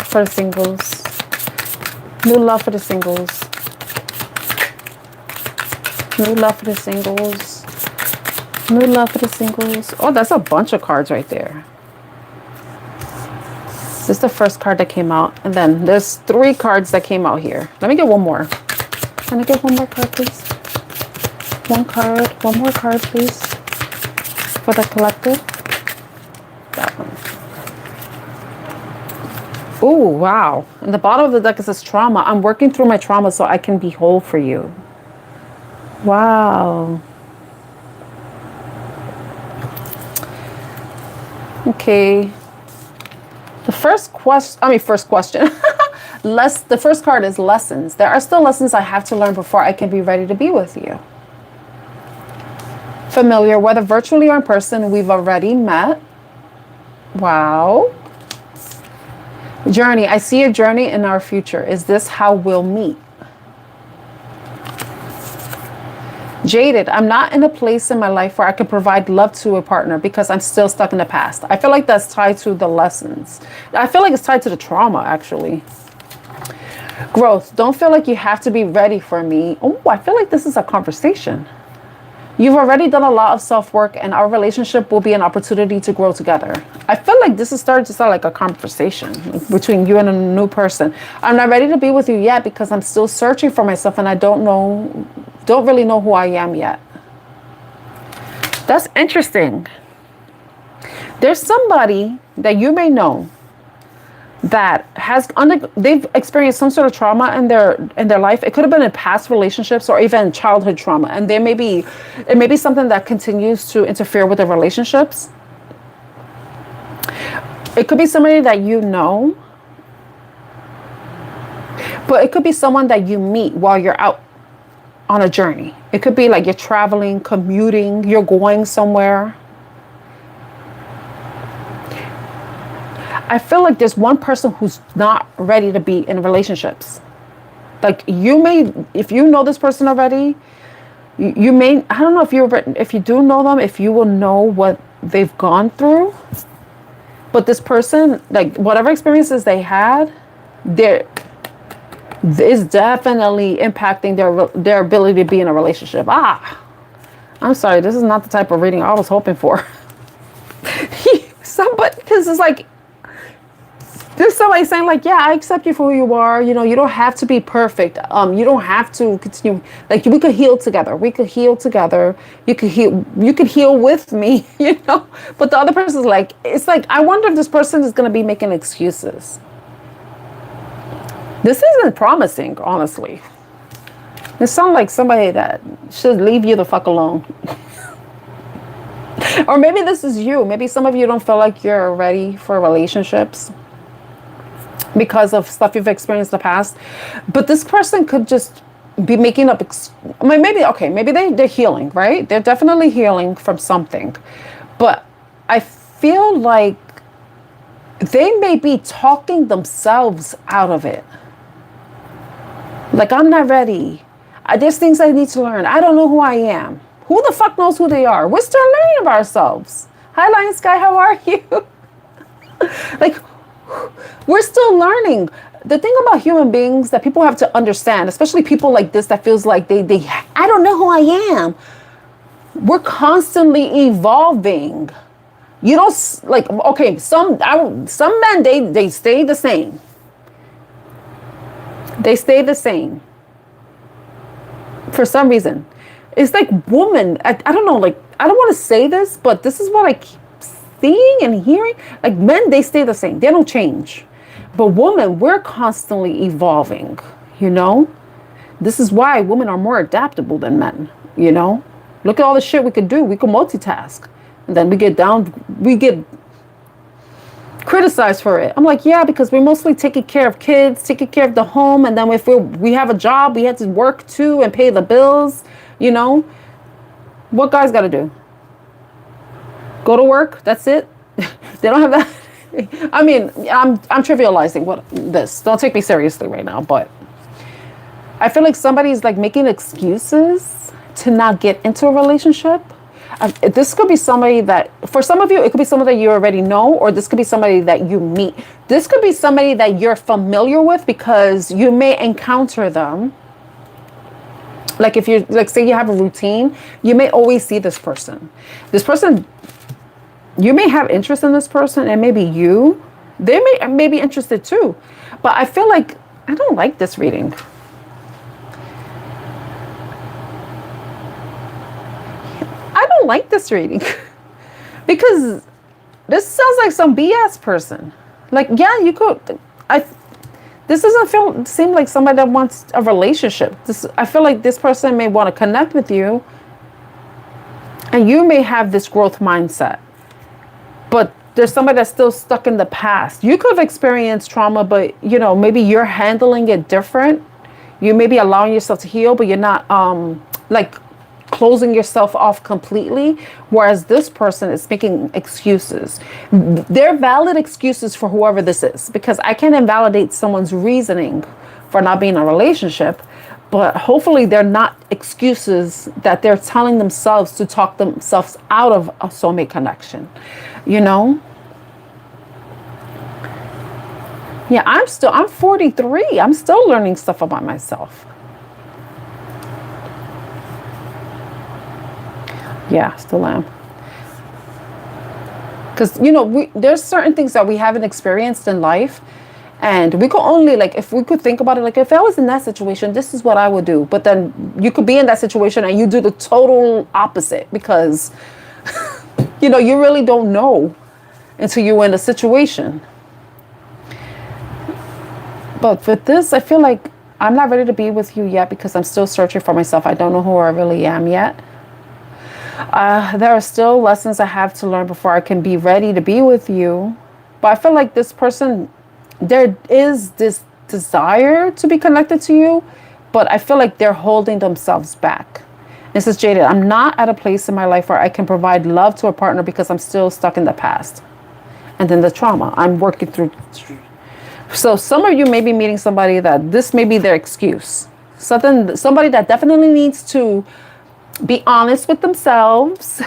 for the singles. New love for the singles. New love for the singles. New love for the singles. Oh, that's a bunch of cards right there. This is the first card that came out. And then there's 3 cards that came out here. Let me get one more. Can I get one more card, please? One more card, please. For the collective. That one. Oh, wow. In the bottom of the deck it says trauma. I'm working through my trauma so I can be whole for you. Wow. Okay. The first question. The first card is lessons. There are still lessons I have to learn before I can be ready to be with you. Familiar, whether virtually or in person, we've already met. Wow. Journey, I see a journey in our future. Is this how we'll meet? Jaded, I'm not in a place in my life where I can provide love to a partner because I'm still stuck in the past. I feel like that's tied to the lessons. I feel like it's tied to the trauma, actually. Growth, don't feel like you have to be ready for me. Oh, I feel like this is a conversation. You've already done a lot of self-work and our relationship will be an opportunity to grow together. I feel like this is starting to sound like a conversation between you and a new person. I'm not ready to be with you yet because I'm still searching for myself and I don't really know who I am yet. That's interesting. There's somebody that you may know that they've experienced some sort of trauma in their life. It could have been in past relationships or even childhood trauma, and it may be something that continues to interfere with the relationships. It could be somebody that you know, but it could be someone that you meet while you're out on a journey. It could be like you're traveling, commuting, you're going somewhere. I feel like there's one person who's not ready to be in relationships. Like if you know this person already, you may, I don't know if you do know them, if you will know what they've gone through. But this person, like whatever experiences they had, is definitely impacting their ability to be in a relationship. I'm sorry, this is not the type of reading I was hoping for. Because it's like, there's somebody saying like, yeah, I accept you for who you are. You know, you don't have to be perfect. You don't have to continue. Like we could heal together. We could heal together. You could heal with me, you know. But the other person's like, it's like, I wonder if this person is going to be making excuses. This isn't promising, honestly. It sounds like somebody that should leave you the fuck alone. Or maybe this is you. Maybe some of you don't feel like you're ready for relationships because of stuff you've experienced in the past. But this person could just be making up, maybe they're healing, right? They're definitely healing from something. But I feel like they may be talking themselves out of it. Like, I'm not ready. There's things I need to learn. I don't know who I am. Who the fuck knows who they are? We're still learning about ourselves. Hi, Lion Sky, how are you? Like, we're still learning. The thing about human beings that people have to understand, especially people like this that feels like I don't know who I am. We're constantly evolving. You don't, like, okay, some men, they stay the same. They stay the same. For some reason. It's like women, I don't know, like, I don't want to say this, but this is what I keep seeing and hearing, like men, they stay the same. They don't change. But women, we're constantly evolving, you know? This is why women are more adaptable than men, you know? Look at all the shit we could do. We could multitask. And then we get criticized for it. I'm like, yeah, because we're mostly taking care of kids, taking care of the home. And then if we have a job, we have to work too and pay the bills, you know? What guys got to do? Go to work. That's it. They don't have that. I mean, I'm trivializing this. Don't take me seriously right now, but I feel like somebody's like making excuses to not get into a relationship. This could be somebody that, for some of you, it could be somebody that you already know, or this could be somebody that you meet. This could be somebody that you're familiar with because you may encounter them. Like if you, like say you have a routine, you may always see this person. This person, you may have interest in this person, and maybe they may be interested too. But I feel like I don't like this reading. I don't like this reading because this sounds like some BS person. Like, yeah, you could. This doesn't seem like somebody that wants a relationship. I feel like this person may want to connect with you, and you may have this growth mindset. But there's somebody that's still stuck in the past. You could have experienced trauma, but you know, maybe you're handling it different. You may be allowing yourself to heal, but you're not like closing yourself off completely, whereas this person is making excuses. They're valid excuses for whoever this is, because I can't invalidate someone's reasoning for not being in a relationship, but hopefully they're not excuses that they're telling themselves to talk themselves out of a soulmate connection, you know? Yeah, I'm 43. I'm still learning stuff about myself. Yeah, still am. Because, you know, there's certain things that we haven't experienced in life. And we could only, like, if we could think about it, like, if I was in that situation, this is what I would do. But then you could be in that situation and you do the total opposite because, you know, you really don't know until you're in a situation. But with this, I feel like I'm not ready to be with you yet because I'm still searching for myself. I don't know who I really am yet. There are still lessons I have to learn before I can be ready to be with you. But I feel like this person, there is this desire to be connected to you, but I feel like they're holding themselves back. This is Jaded. I'm not at a place in my life where I can provide love to a partner because I'm still stuck in the past. And then the trauma I'm working through. So some of you may be meeting somebody that this may be their excuse. Somebody that definitely needs to be honest with themselves,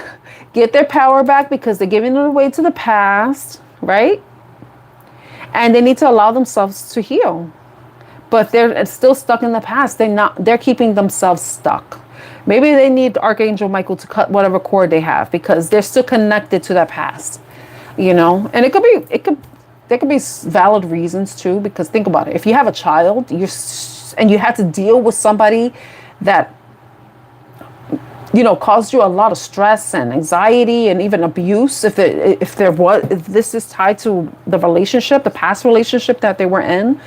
get their power back because they're giving it away to the past, right? And they need to allow themselves to heal. But they're still stuck in the past. They're keeping themselves stuck. Maybe they need Archangel Michael to cut whatever cord they have because they're still connected to that past, you know? And there could be valid reasons too, because think about it. If you have a child, and you had to deal with somebody that, you know, caused you a lot of stress and anxiety and even abuse, if this is tied to the relationship, the past relationship that they were in,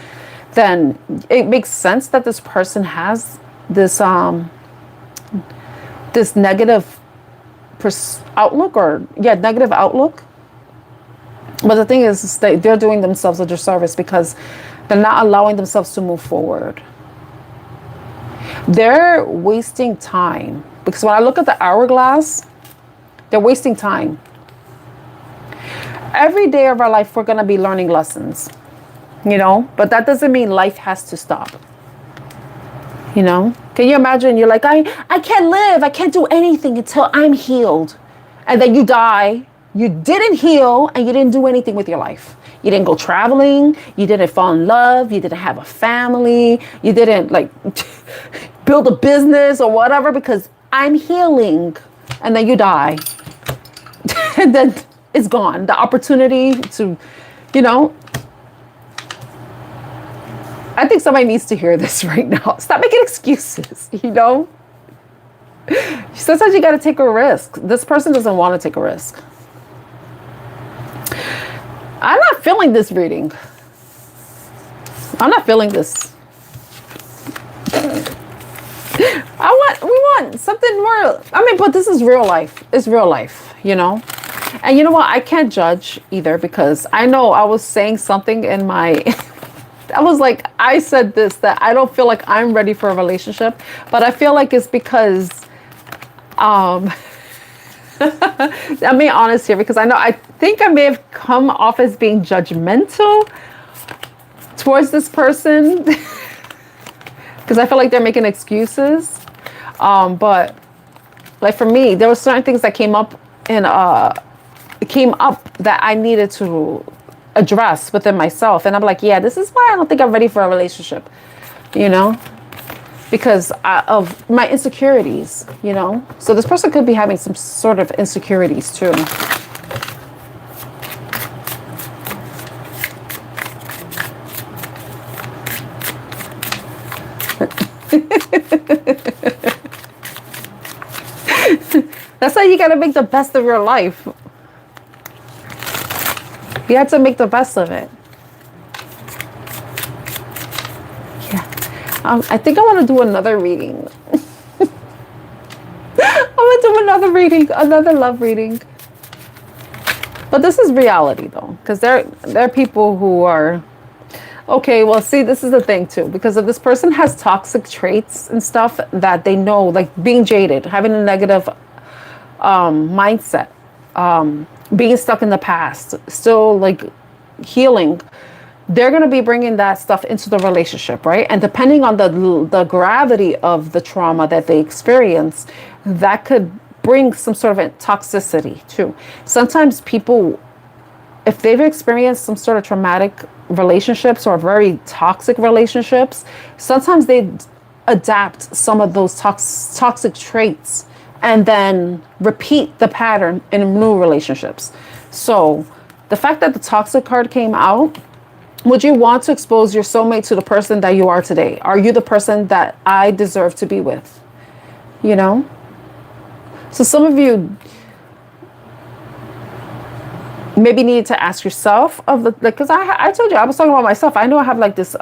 then it makes sense that this person has this this negative outlook, negative outlook. But the thing is that they're doing themselves a disservice because they're not allowing themselves to move forward. They're wasting time. Because when I look at the hourglass, they're wasting time. Every day of our life, we're going to be learning lessons, you know, but that doesn't mean life has to stop. You know, can you imagine? You're like, I can't live. I can't do anything until I'm healed. And then you die. You didn't heal and you didn't do anything with your life. You didn't go traveling. You didn't fall in love. You didn't have a family. You didn't like build a business or whatever because I'm healing, and then you die. And then it's gone. The opportunity to, you know, I think somebody needs to hear this right now. Stop making excuses, you know? Sometimes you got to take a risk. This person doesn't want to take a risk. I'm not feeling this reading. I'm not feeling this. We want something more. I mean, but this is real life. It's real life, you know? And you know what? I can't judge either, because I know I was saying something in my, I was like, I said this, that I don't feel like I'm ready for a relationship, but I feel like it's because, I'm being honest here, because I think I may have come off as being judgmental towards this person, because I feel like they're making excuses. But like for me, there were certain things that came up that I needed to address within myself. And I'm like, yeah, this is why I don't think I'm ready for a relationship, you know, because of my insecurities, you know. So this person could be having some sort of insecurities too. That's why you gotta make the best of your life. You have to make the best of it. Yeah. I think I want to do another reading. I'm gonna do another reading, another love reading. But this is reality though, because there are people who are okay. Well, see, this is the thing too, because if this person has toxic traits and stuff that they know, like being jaded, having a negative mindset, being stuck in the past, still like healing, they're going to be bringing that stuff into the relationship, right? And depending on the gravity of the trauma that they experience, that could bring some sort of toxicity too. Sometimes people, if they've experienced some sort of traumatic relationships or very toxic relationships, sometimes they adapt some of those toxic traits and then repeat the pattern in new relationships. So the fact that the toxic card came out, would you want to expose your soulmate to the person that you are today? Are you the person that I deserve to be with? You know? So some of you maybe need to ask yourself of the, like, because I told you, I was talking about myself. I know I have like this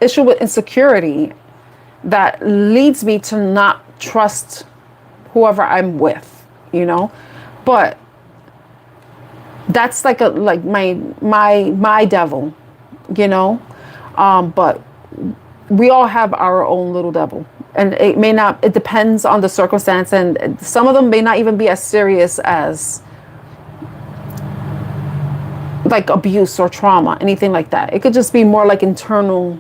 issue with insecurity that leads me to not trust whoever I'm with, you know. But that's like my devil, you know. But we all have our own little devil, and it depends on the circumstance, and some of them may not even be as serious as like abuse or trauma, anything like that. It could just be more like internal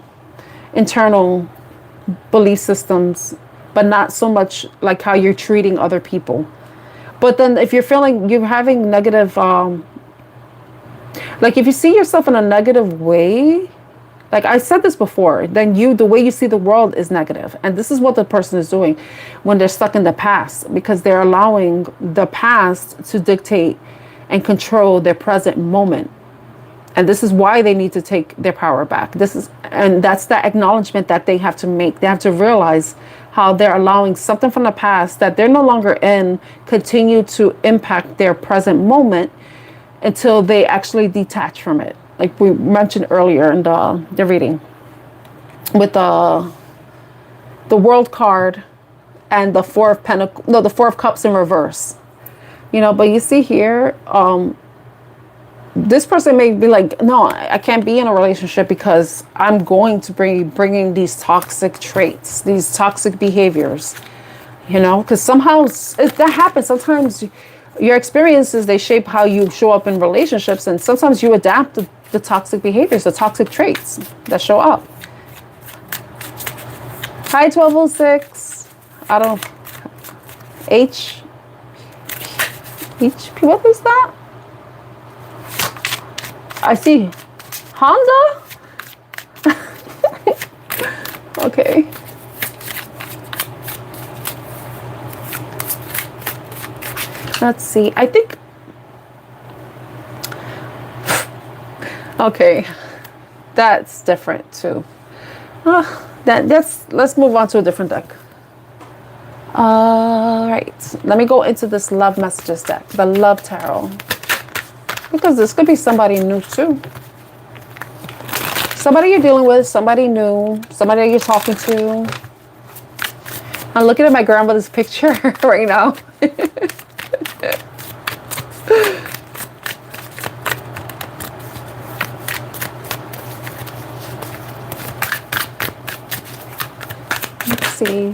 belief systems, but not so much like how you're treating other people. But then if you're feeling you're having negative, like if you see yourself in a negative way, like I said this before, then the way you see the world is negative. And this is what the person is doing when they're stuck in the past, because they're allowing the past to dictate and control their present moment. And this is why they need to take their power back. And that's the acknowledgement that they have to make. They have to realize how they're allowing something from the past that they're no longer in continue to impact their present moment until they actually detach from it. Like we mentioned earlier in the reading with the World card and the Four of Cups in reverse. You know, but you see here, this person may be like, no, I can't be in a relationship because I'm going to bringing these toxic traits, these toxic behaviors, you know, because somehow that happens. Sometimes your experiences, they shape how you show up in relationships. And sometimes you adapt the toxic behaviors, the toxic traits that show up. Hi, 1206. I don't know. What is that? I see Honda. Okay. Let's see. I think. Okay, that's different too. Let's move on to a different deck. All right. Let me go into this love messages deck, the love tarot. Because this could be somebody new too. Somebody you're dealing with, somebody new, somebody you're talking to. I'm looking at my grandmother's picture right now. Let's see.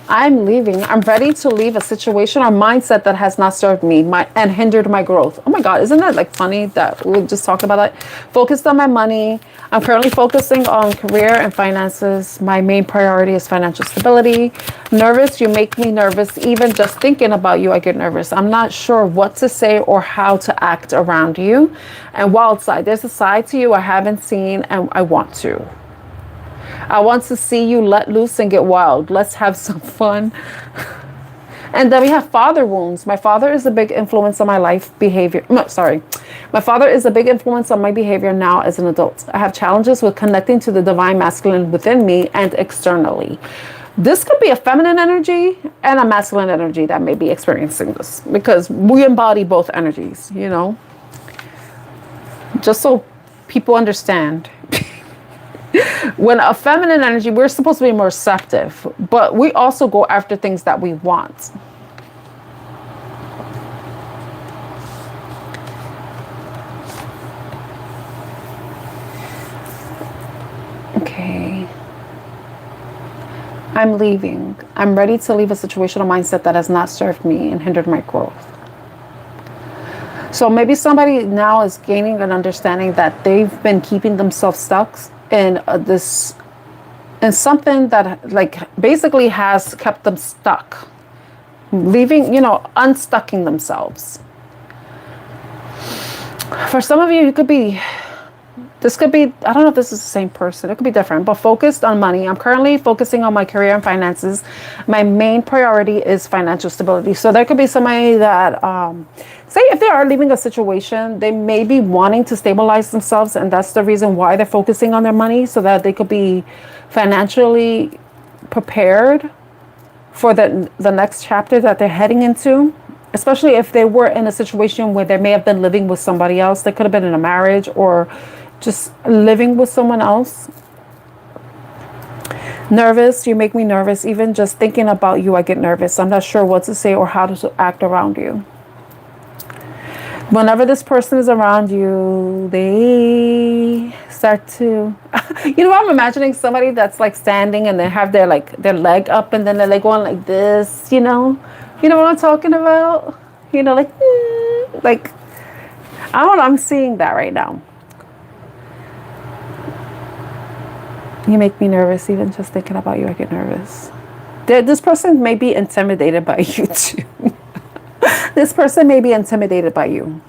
I'm leaving. I'm ready to leave a situation or mindset that has not served me and hindered my growth. Oh my God, isn't that like funny that we just talked about that? Focused on my money. I'm currently focusing on career and finances. My main priority is financial stability. Nervous, you make me nervous. Even just thinking about you, I get nervous. I'm not sure what to say or how to act around you. And wild side, there's a side to you I haven't seen and I want to. I want to see you let loose and get wild. Let's have some fun. And then we have father wounds. My father is a big influence on my life behavior. No, sorry. My father is a big influence on my behavior now as an adult. I have challenges with connecting to the divine masculine within me and externally. This could be a feminine energy and a masculine energy that may be experiencing this, because we embody both energies, you know, just so people understand. When a feminine energy, we're supposed to be more receptive, but we also go after things that we want. Okay. I'm leaving. I'm ready to leave a situation or mindset that has not served me and hindered my growth. So maybe somebody now is gaining an understanding that they've been keeping themselves stuck in something that like basically has kept them stuck, leaving, you know, unstucking themselves. For some of you, it could be, this could be, I don't know if this is the same person, it could be different, but focused on money. I'm currently focusing on my career and finances. My main priority is financial stability. So there could be somebody that, say if they are leaving a situation, they may be wanting to stabilize themselves, and that's the reason why they're focusing on their money, so that they could be financially prepared for the next chapter that they're heading into. Especially if they were in a situation where they may have been living with somebody else. They could have been in a marriage or just living with someone else. Nervous, you make me nervous. Even just thinking about you, I get nervous. I'm not sure what to say or how to act around you. Whenever this person is around you, they start to, you know, I'm imagining somebody that's like standing and they have their leg up and then they're like going like this, you know what I'm talking about? You know, like, I don't know, I'm seeing that right now. You make me nervous. Even just thinking about you, I get nervous. This person may be intimidated by you too. This person may be intimidated by you.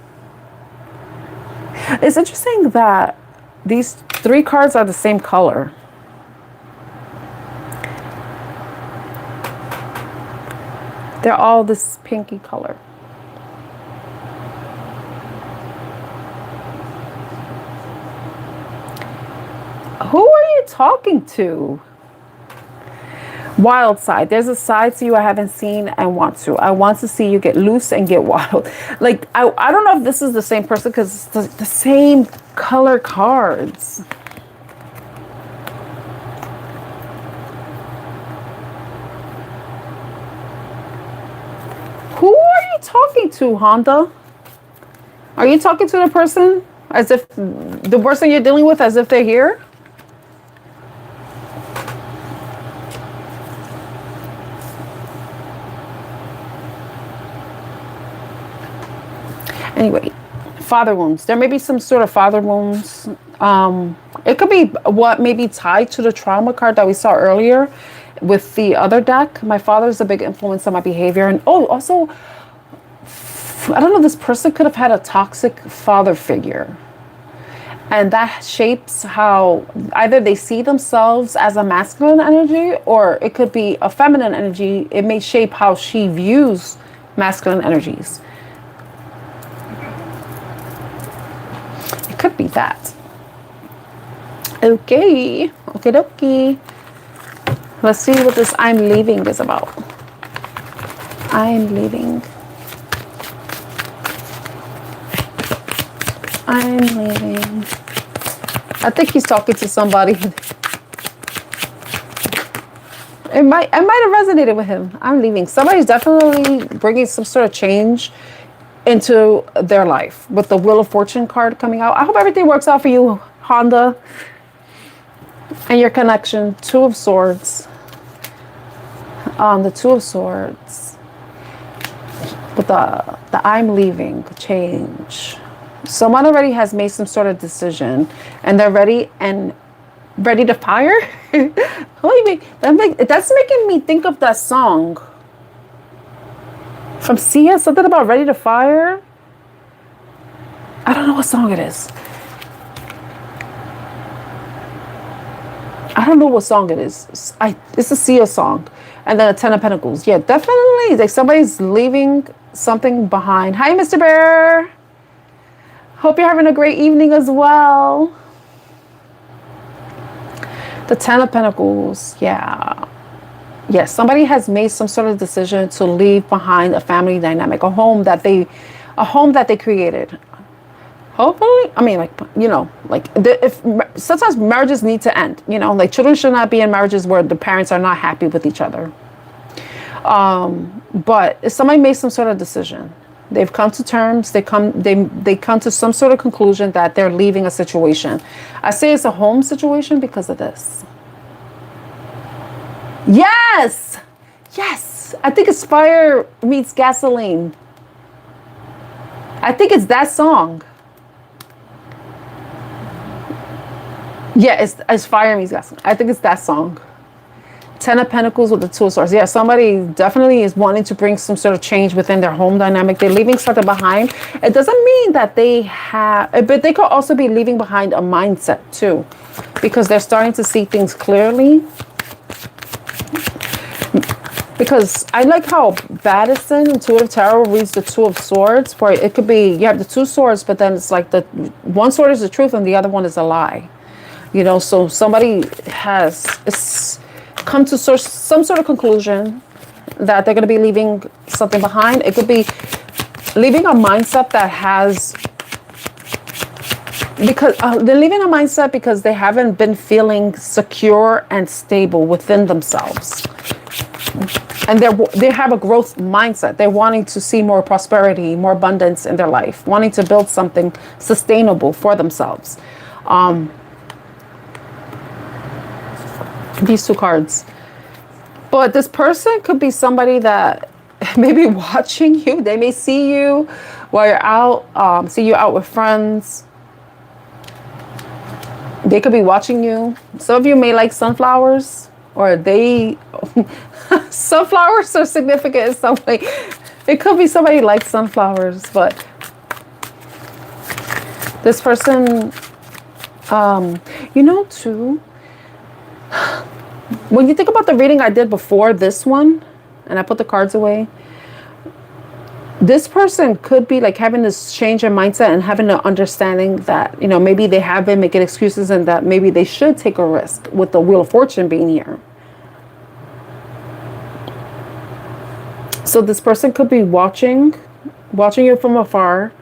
It's interesting that these three cards are the same color. They're all this pinky color. Who are you talking to? Wild side. There's a side to you I haven't seen and want to. I want to see you get loose and get wild. Like, I don't know if this is the same person because it's the same color cards. Who are you talking to, Honda? Are you talking to the person as if the person you're dealing with as if they're here? Anyway, father wounds. There may be some sort of father wounds. It could be what may be tied to the trauma card that we saw earlier with the other deck. My father is a big influence on my behavior. And also, I don't know, this person could have had a toxic father figure. And that shapes how either they see themselves as a masculine energy, or it could be a feminine energy. It may shape how she views masculine energies. It could be that. Okay. Okie dokie. Let's see what this I'm leaving is about. I'm leaving. I'm leaving. I think he's talking to somebody. I might have resonated with him. I'm leaving. Somebody's definitely bringing some sort of change into their life with the Wheel of Fortune card coming out. I hope everything works out for you, Honda, and your connection. Two of Swords. The Two of Swords. With the I'm leaving, change. Someone already has made some sort of decision and they're ready to fire. That's making me think of that song from Sia, something about ready to fire. I don't know what song it is. I don't know what song it is. It's a Sia song. And then a Ten of Pentacles. Yeah, definitely. Like somebody's leaving something behind. Hi, Mr. Bear. Hope you're having a great evening as well. The Ten of Pentacles. Yeah. Yes, somebody has made some sort of decision to leave behind a family dynamic, a home that they created. Hopefully, I mean, if sometimes marriages need to end, like children should not be in marriages where the parents are not happy with each other. But if somebody makes some sort of decision, they've come to terms, they come to some sort of conclusion that they're leaving a situation. I say it's a home situation because of this. Yes, yes. I think it's Fire Meets Gasoline. I think it's that song. Yeah, it's Fire Meets Gasoline. I think it's that song. Ten of Pentacles with the Two of Swords. Yeah, somebody definitely is wanting to bring some sort of change within their home dynamic. They're leaving something behind. It doesn't mean that they have, but they could also be leaving behind a mindset too, because they're starting to see things clearly. Because I like how Baddison, Intuitive Tarot, reads the Two of Swords, where it could be, you have the two swords, but then it's like the one sword is the truth and the other one is a lie. So somebody has come to some sort of conclusion that they're going to be leaving something behind. It could be leaving a mindset that has, because they're leaving a mindset because they haven't been feeling secure and stable within themselves. And they have a growth mindset. They're wanting to see more prosperity, more abundance in their life, wanting to build something sustainable for themselves. These two cards. But this person could be somebody that may be watching you. They may see you while you're out, see you out with friends. They could be watching you. Some of you may like sunflowers, or sunflowers are significant in some way. It could be somebody likes sunflowers, but this person, too, when you think about the reading I did before this one, and I put the cards away, this person could be like having this change in mindset and having an understanding that, maybe they have been making excuses and that maybe they should take a risk with the Wheel of Fortune being here. So this person could be watching you from afar.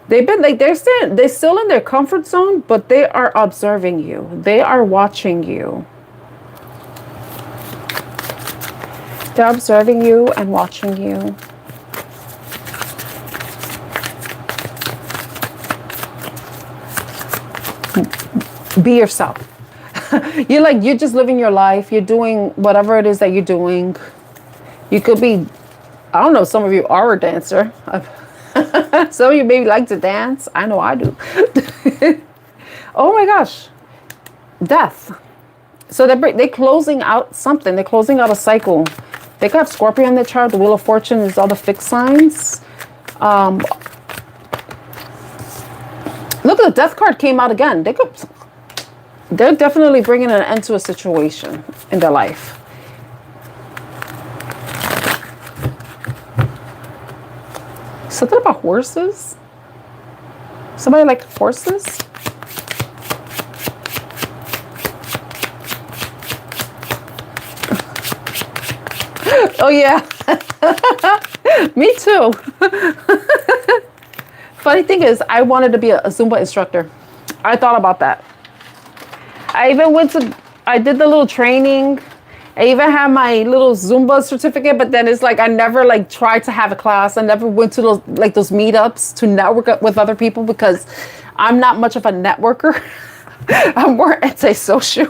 They've been like, they're still in their comfort zone, but they are observing you. They are watching you. They're observing you and watching you. Be yourself. You're just living your life. You're doing whatever it is that you're doing. You could be, I don't know, some of you are a dancer. Some of you maybe like to dance. I know I do. Oh my gosh. Death. So they're closing out something. They're closing out a cycle. They could have Scorpio in their chart. The Wheel of Fortune is all the fixed signs. Look, the Death card came out again. They're definitely bringing an end to a situation in their life. Something about horses? Somebody like horses? Oh yeah. Me too. Funny thing is, I wanted to be a Zumba instructor. I thought about that. I did the little training. I even had my little Zumba certificate, but then it's like I never like tried to have a class. I never went to those meetups to network with other people because I'm not much of a networker. I'm more antisocial.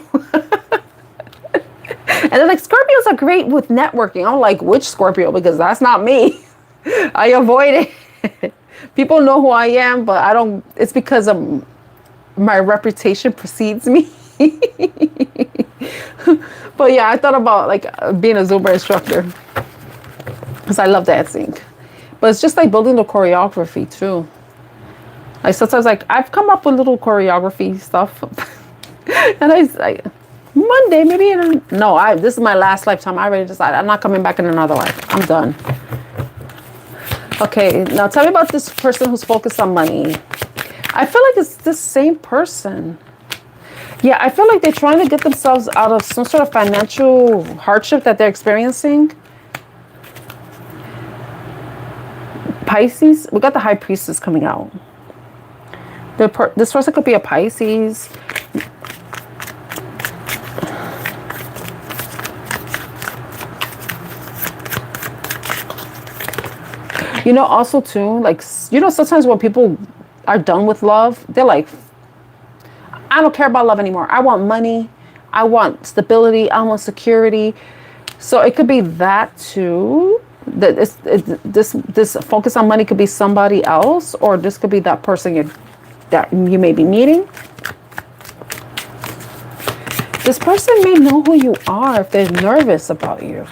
And they're like, Scorpios are great with networking. I'm like, which Scorpio? Because that's not me. I avoid it. People know who I am, but I don't. It's because of my reputation precedes me. But yeah, I thought about like being a Zumba instructor because I love dancing. But it's just like building the choreography too. Like sometimes like I've come up with little choreography stuff. And I like Monday maybe. No, this is my last lifetime. I already decided I'm not coming back in another life. I'm done. Okay, now tell me about this person who's focused on money. I feel like it's the same person. Yeah, I feel like they're trying to get themselves out of some sort of financial hardship that they're experiencing. Pisces, we got the High Priestess coming out. This person could be a Pisces. You know, also too, like, you know, sometimes when people are done with love, they're like, I don't care about love anymore. I want money. I want stability. I want security. So it could be that too. That this focus on money could be somebody else, or this could be that person that you may be meeting. This person may know who you are if they're nervous about you.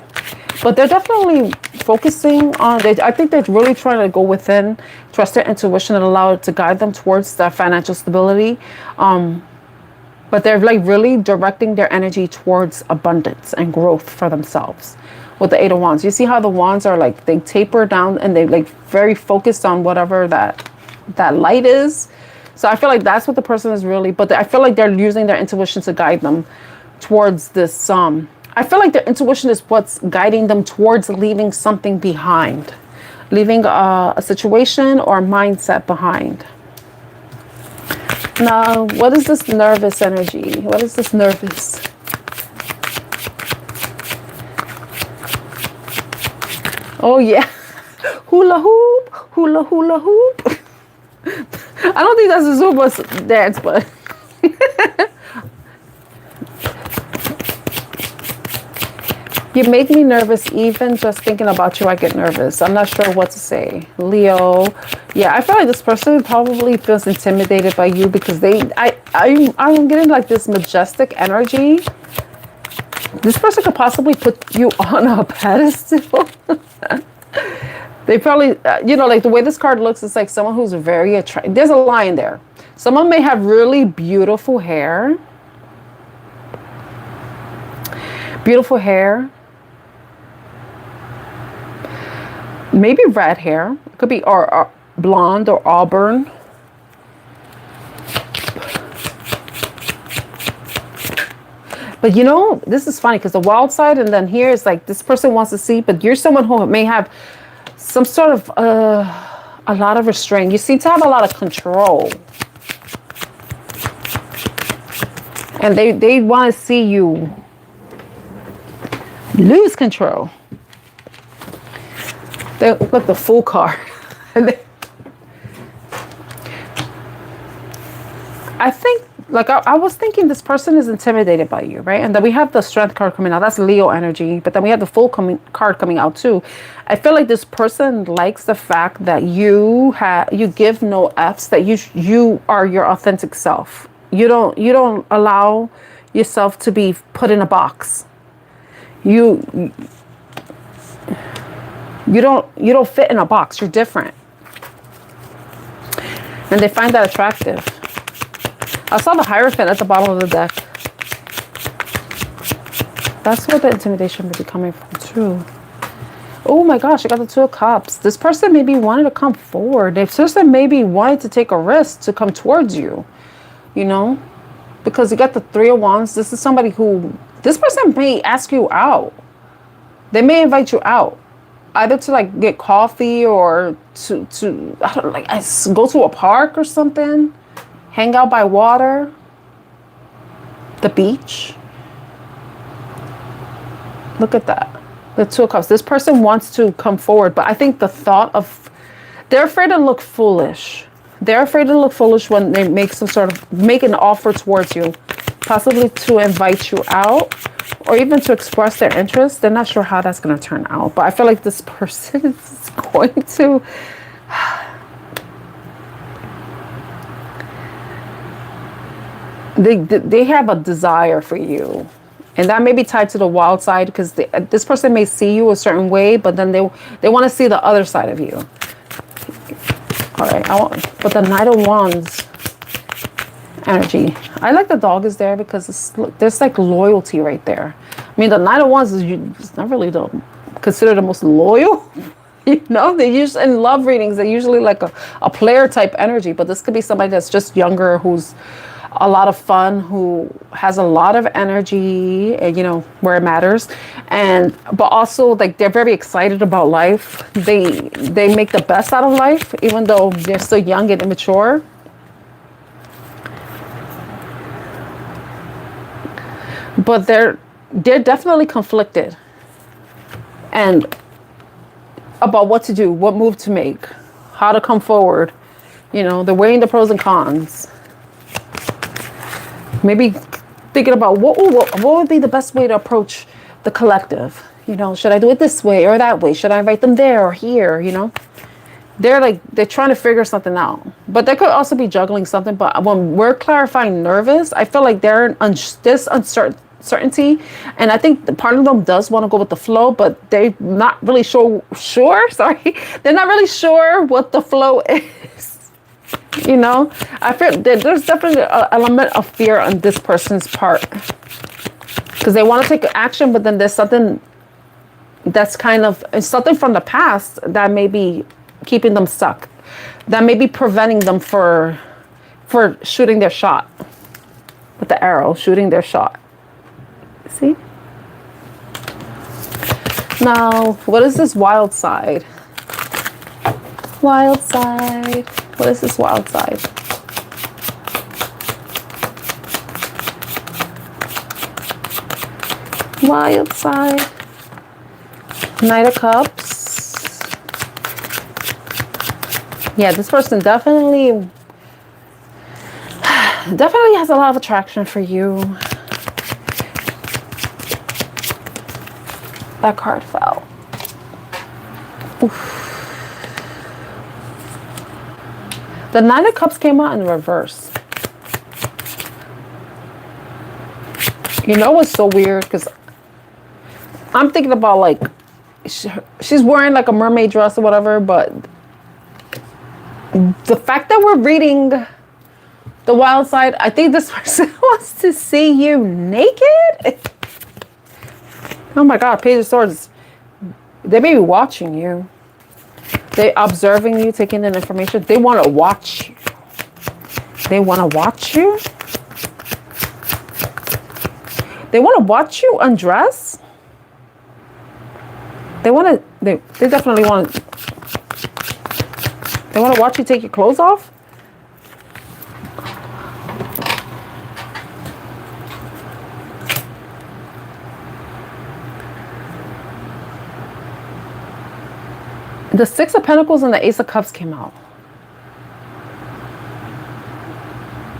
But they're definitely focusing on, I think they're really trying to go within, trust their intuition and allow it to guide them towards that financial stability. But they're like really directing their energy towards abundance and growth for themselves with the Eight of Wands. You see how the wands are like, they taper down and they like very focused on whatever that light is. So I feel like that's what the person is really, but I feel like they're using their intuition to guide them towards this, I feel like their intuition is what's guiding them towards leaving something behind, leaving a situation or a mindset behind. Now, what is this nervous energy? What is this nervous? Oh yeah, hula hoop, hula hula hoop. I don't think that's a Zumba dance, but you make me nervous. Even just thinking about you, I get nervous. I'm not sure what to say. Leo. Yeah, I feel like this person probably feels intimidated by you because I'm getting like this majestic energy. This person could possibly put you on a pedestal. They probably, you know, like the way this card looks, it's like someone who's very attractive. There's a line there. Someone may have really beautiful hair. Beautiful hair. Maybe red hair. It could be or blonde or auburn. But you know, this is funny because the wild side and then here is like this person wants to see, but you're someone who may have some sort of a lot of restraint. You seem to have a lot of control. And they want to see you lose control. They look the Fool card. I think, like I was thinking this person is intimidated by you, right? And then we have the Strength card coming out. That's Leo energy. But then we have the Fool card coming out too. I feel like this person likes the fact that you give no F's, that you are your authentic self. You don't allow yourself to be put in a box. You don't fit in a box. You're different. And they find that attractive. I saw the Hierophant at the bottom of the deck. That's where the intimidation may be coming from too. Oh my gosh, I got the Two of Cups. This person maybe wanted to come forward. This person maybe wanted to take a risk to come towards you. You know? Because you got the Three of Wands. This is somebody who... This person may ask you out. They may invite you out. either to like get coffee or to I don't know, like go to a park or something, hang out by water, the beach. Look at that. The Two of Cups. This person wants to come forward, but I think the thought of, they're afraid to look foolish. They're afraid to look foolish when they make some sort of, make an offer towards you, possibly to invite you out or even to express their interest. They're not sure how that's going to turn out, but I feel like this person is going to, they have a desire for you. And that may be tied to the wild side, because this person may see you a certain way, but then they want to see the other side of you. All right, but the Knight of Wands energy. I like the dog is there because there's like loyalty right there. I mean, the Knight of Wands is not really considered the most loyal. You know, they usually, in love readings, they're usually like a player type energy, but this could be somebody that's just younger, who's a lot of fun, who has a lot of energy, you know, where it matters, but also like they're very excited about life. They make the best out of life, even though they're still young and immature. But they're definitely conflicted and about what to do, what move to make, how to come forward. You know, they're weighing the pros and cons. Maybe thinking about what would be the best way to approach the collective. You know, should I do it this way or that way? Should I invite them there or here? You know, they're trying to figure something out. But they could also be juggling something. But when we're clarifying nervous, I feel like they're in this uncertainty, and I think part of them does want to go with the flow, but they're not really sure. Sorry, they're not really sure what the flow is. You know, I feel that there's definitely an element of fear on this person's part, because they want to take action, but then there's something that's kind of something from the past that may be keeping them stuck, that may be preventing them for shooting their shot with the arrow, shooting their shot. See? Now, what is this wild side? Wild side. What is this wild side? Wild side. Knight of Cups. Yeah, this person definitely has a lot of attraction for you. That card fell. Oof. The Nine of Cups came out in reverse. You know what's so weird? Because I'm thinking about like, she's wearing like a mermaid dress or whatever, but the fact that we're reading the wild side, I think this person wants to see you naked. Oh my God, Page of Swords. They may be watching you. They're observing you, taking in information. They want to watch you. They want to watch you. They want to watch you undress. They definitely want to. They want to watch you take your clothes off. The Six of Pentacles and the Ace of Cups came out.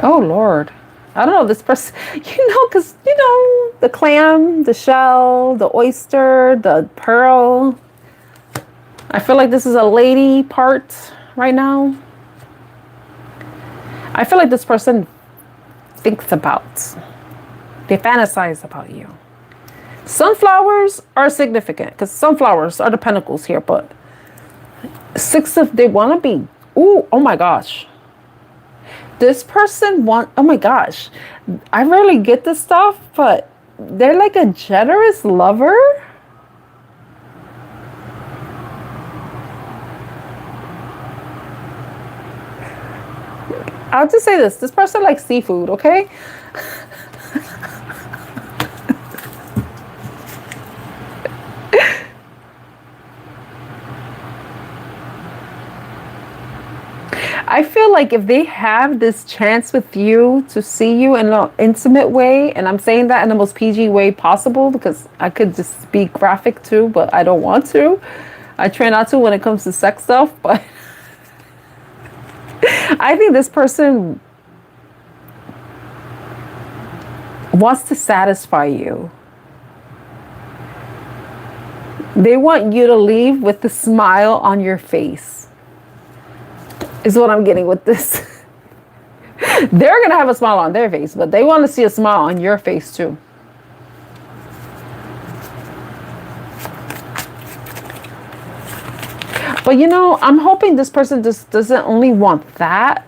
Oh, Lord. I don't know this person, you know, because, you know, the clam, the shell, the oyster, the pearl. I feel like this is a lady part right now. I feel like this person thinks about, they fantasize about you. Sunflowers are significant because sunflowers are the pentacles here, but they want to be, oh my gosh. This person oh my gosh. I rarely get this stuff, but they're like a generous lover. I'll just say this person likes seafood, okay? I feel like if they have this chance with you to see you in an intimate way, and I'm saying that in the most PG way possible because I could just be graphic too, but I don't want to. I try not to when it comes to sex stuff, but I think this person wants to satisfy you. They want you to leave with a smile on your face. Is what I'm getting with this. They're going to have a smile on their face, but they want to see a smile on your face too. But you know, I'm hoping this person just doesn't only want that,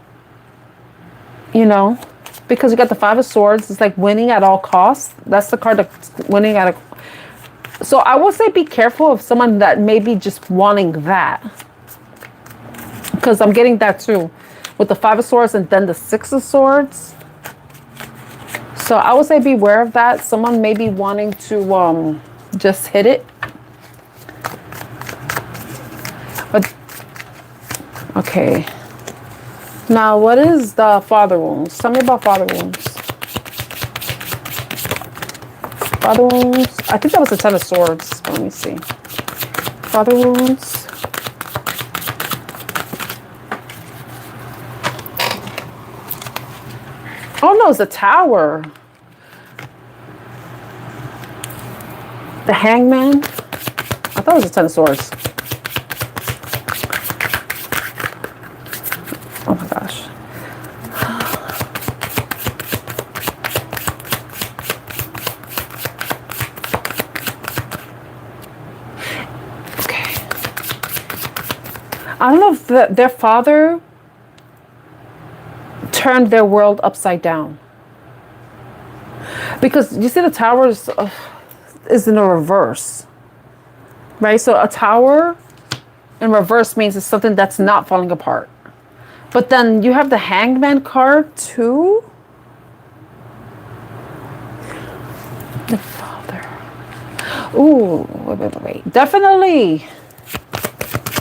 you know, because you got the Five of Swords. It's like winning at all costs. That's the card that's winning at a... So I will say be careful of someone that may be just wanting that. Because I'm getting that too. With the Five of Swords and then the Six of Swords. So I would say beware of that. Someone may be wanting to just hit it. But, okay. Now, what is the father wounds? Tell me about father wounds. Father wounds. I think that was the Ten of Swords. Let me see. Father wounds. Oh no, it's the Tower. The Hangman. I thought it was the Ten of Swords. Oh my gosh. Okay. I don't know if their father turned their world upside down. Because you see the Tower is in a reverse. Right? So a tower in reverse means it's something that's not falling apart. But then you have the Hangman card too. The father. Ooh, wait. Definitely.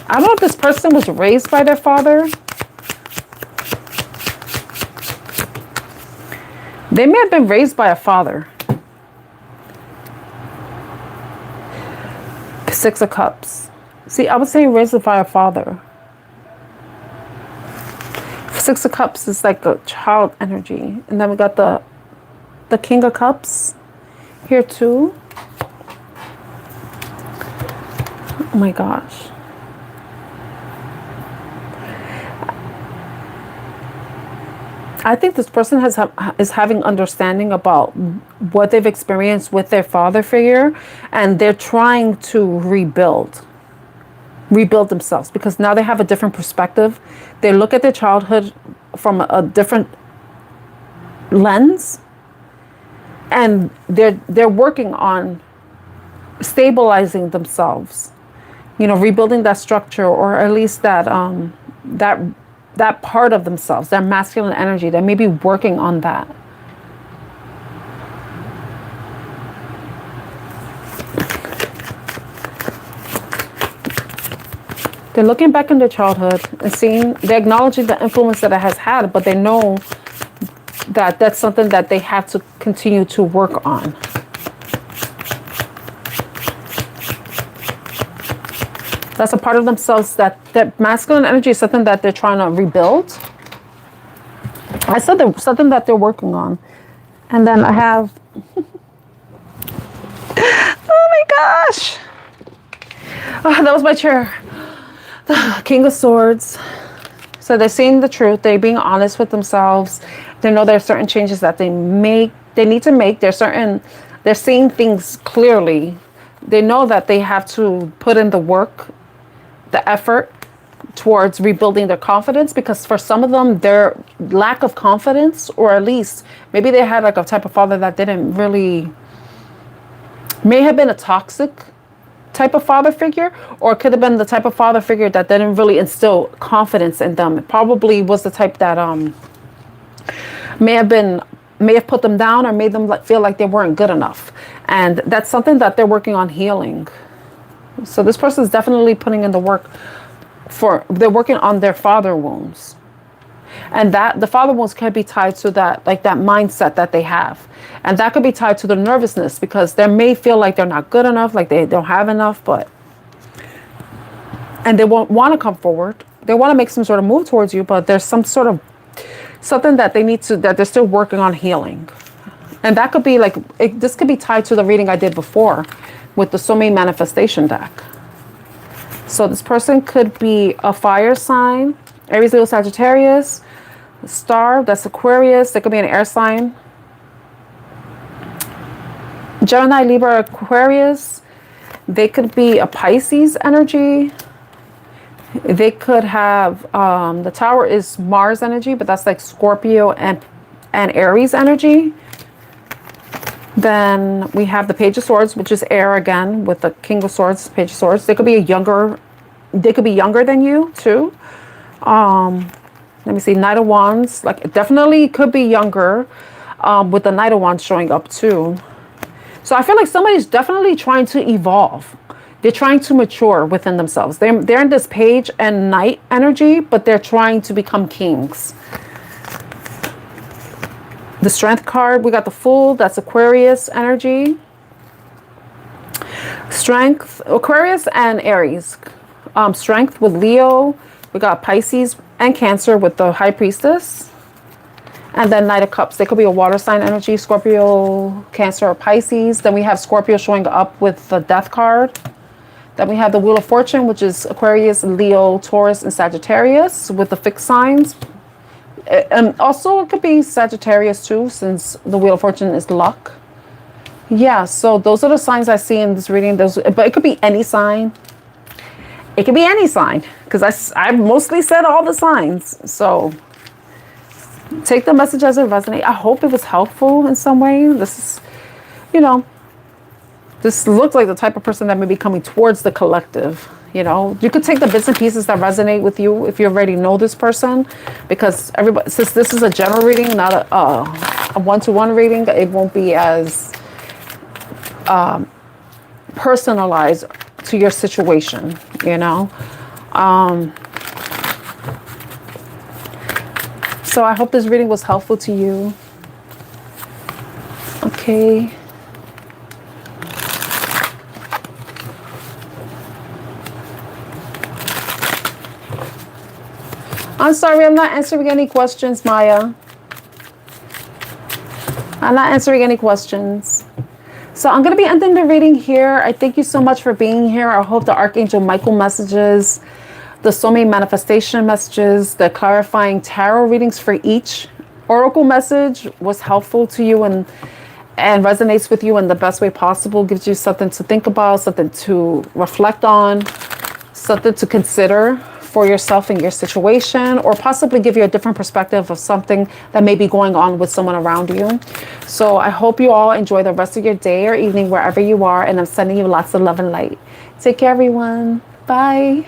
I don't know if this person was raised by their father. They may have been raised by a father. Six of Cups. See, I was saying raised by a father. Six of Cups is like a child energy. And then we got the King of Cups here too. Oh my gosh. I think this person is having understanding about what they've experienced with their father figure, and they're trying to rebuild themselves because now they have a different perspective. They look at their childhood from a different lens, and they're working on stabilizing themselves, you know, rebuilding that structure, or at least that part of themselves, that masculine energy. They may be working on that. They're looking back in their childhood and seeing, they're acknowledging the influence that it has had, but they know that that's something that they have to continue to work on. That's a part of themselves that masculine energy is something that they're trying to rebuild. I said something that they're working on. And then I have, oh my gosh. Oh, that was my chair. The King of Swords. So they're seeing the truth. They're being honest with themselves. They know there are certain changes that they need to make. They're seeing things clearly. They know that they have to put in the work, the effort towards rebuilding their confidence, because for some of them, their lack of confidence, or at least maybe they had like a type of father that didn't really, may have been a toxic type of father figure, or it could have been the type of father figure that didn't really instill confidence in them. It probably was the type that may have put them down or made them feel like they weren't good enough. And that's something that they're working on healing. So this person is definitely putting in the work they're working on their father wounds. And that the father wounds can be tied to that, like that mindset that they have. And that could be tied to the nervousness, because they may feel like they're not good enough, like they don't have enough, and they won't want to come forward. They want to make some sort of move towards you, but there's some sort of something that that they're still working on healing. And that could be like, this could be tied to the reading I did before with the soulmate manifestation deck. So this person could be a fire sign, Aries, Leo, Sagittarius, star, that's Aquarius. They could be an air sign, Gemini, Libra, Aquarius. They could be a Pisces energy. They could have, the tower is Mars energy, but that's like Scorpio and Aries energy. Then we have the Page of Swords, which is air again, with the King of Swords, Page of Swords. They could be younger than you too. Let me see, Knight of Wands, like definitely could be younger, with the Knight of Wands showing up too. So I feel like somebody's definitely trying to evolve. They're trying to mature within themselves. They're in this Page and Knight energy, but they're trying to become kings. The Strength card, we got the Fool, that's Aquarius energy. Strength, Aquarius and Aries. Strength with Leo. We got Pisces and Cancer with the High Priestess. And then Knight of Cups. They could be a water sign energy, Scorpio, Cancer, or Pisces. Then we have Scorpio showing up with the Death card. Then we have the Wheel of Fortune, which is Aquarius, Leo, Taurus, and Sagittarius with the fixed signs. And also it could be Sagittarius too, since the Wheel of Fortune is luck. Yeah, so those are the signs I see in this reading. But it could be any sign. It could be any sign, because I mostly said all the signs. So take the message as it resonates. I hope it was helpful in some way. This is, this looks like the type of person that may be coming towards the collective. You could take the bits and pieces that resonate with you if you already know this person, because everybody, since this is a general reading, not a one-to-one reading, it won't be as personalized to your situation, So I hope this reading was helpful to you. Okay. I'm sorry, I'm not answering any questions, Maya. I'm not answering any questions. So I'm going to be ending the reading here. I thank you so much for being here. I hope the Archangel Michael messages, the soulmate manifestation messages, the clarifying tarot readings for each oracle message was helpful to you and resonates with you in the best way possible, gives you something to think about, something to reflect on, something to consider for yourself and your situation, or possibly give you a different perspective of something that may be going on with someone around you. So I hope you all enjoy the rest of your day or evening wherever you are, and I'm sending you lots of love and light. Take care, everyone. Bye.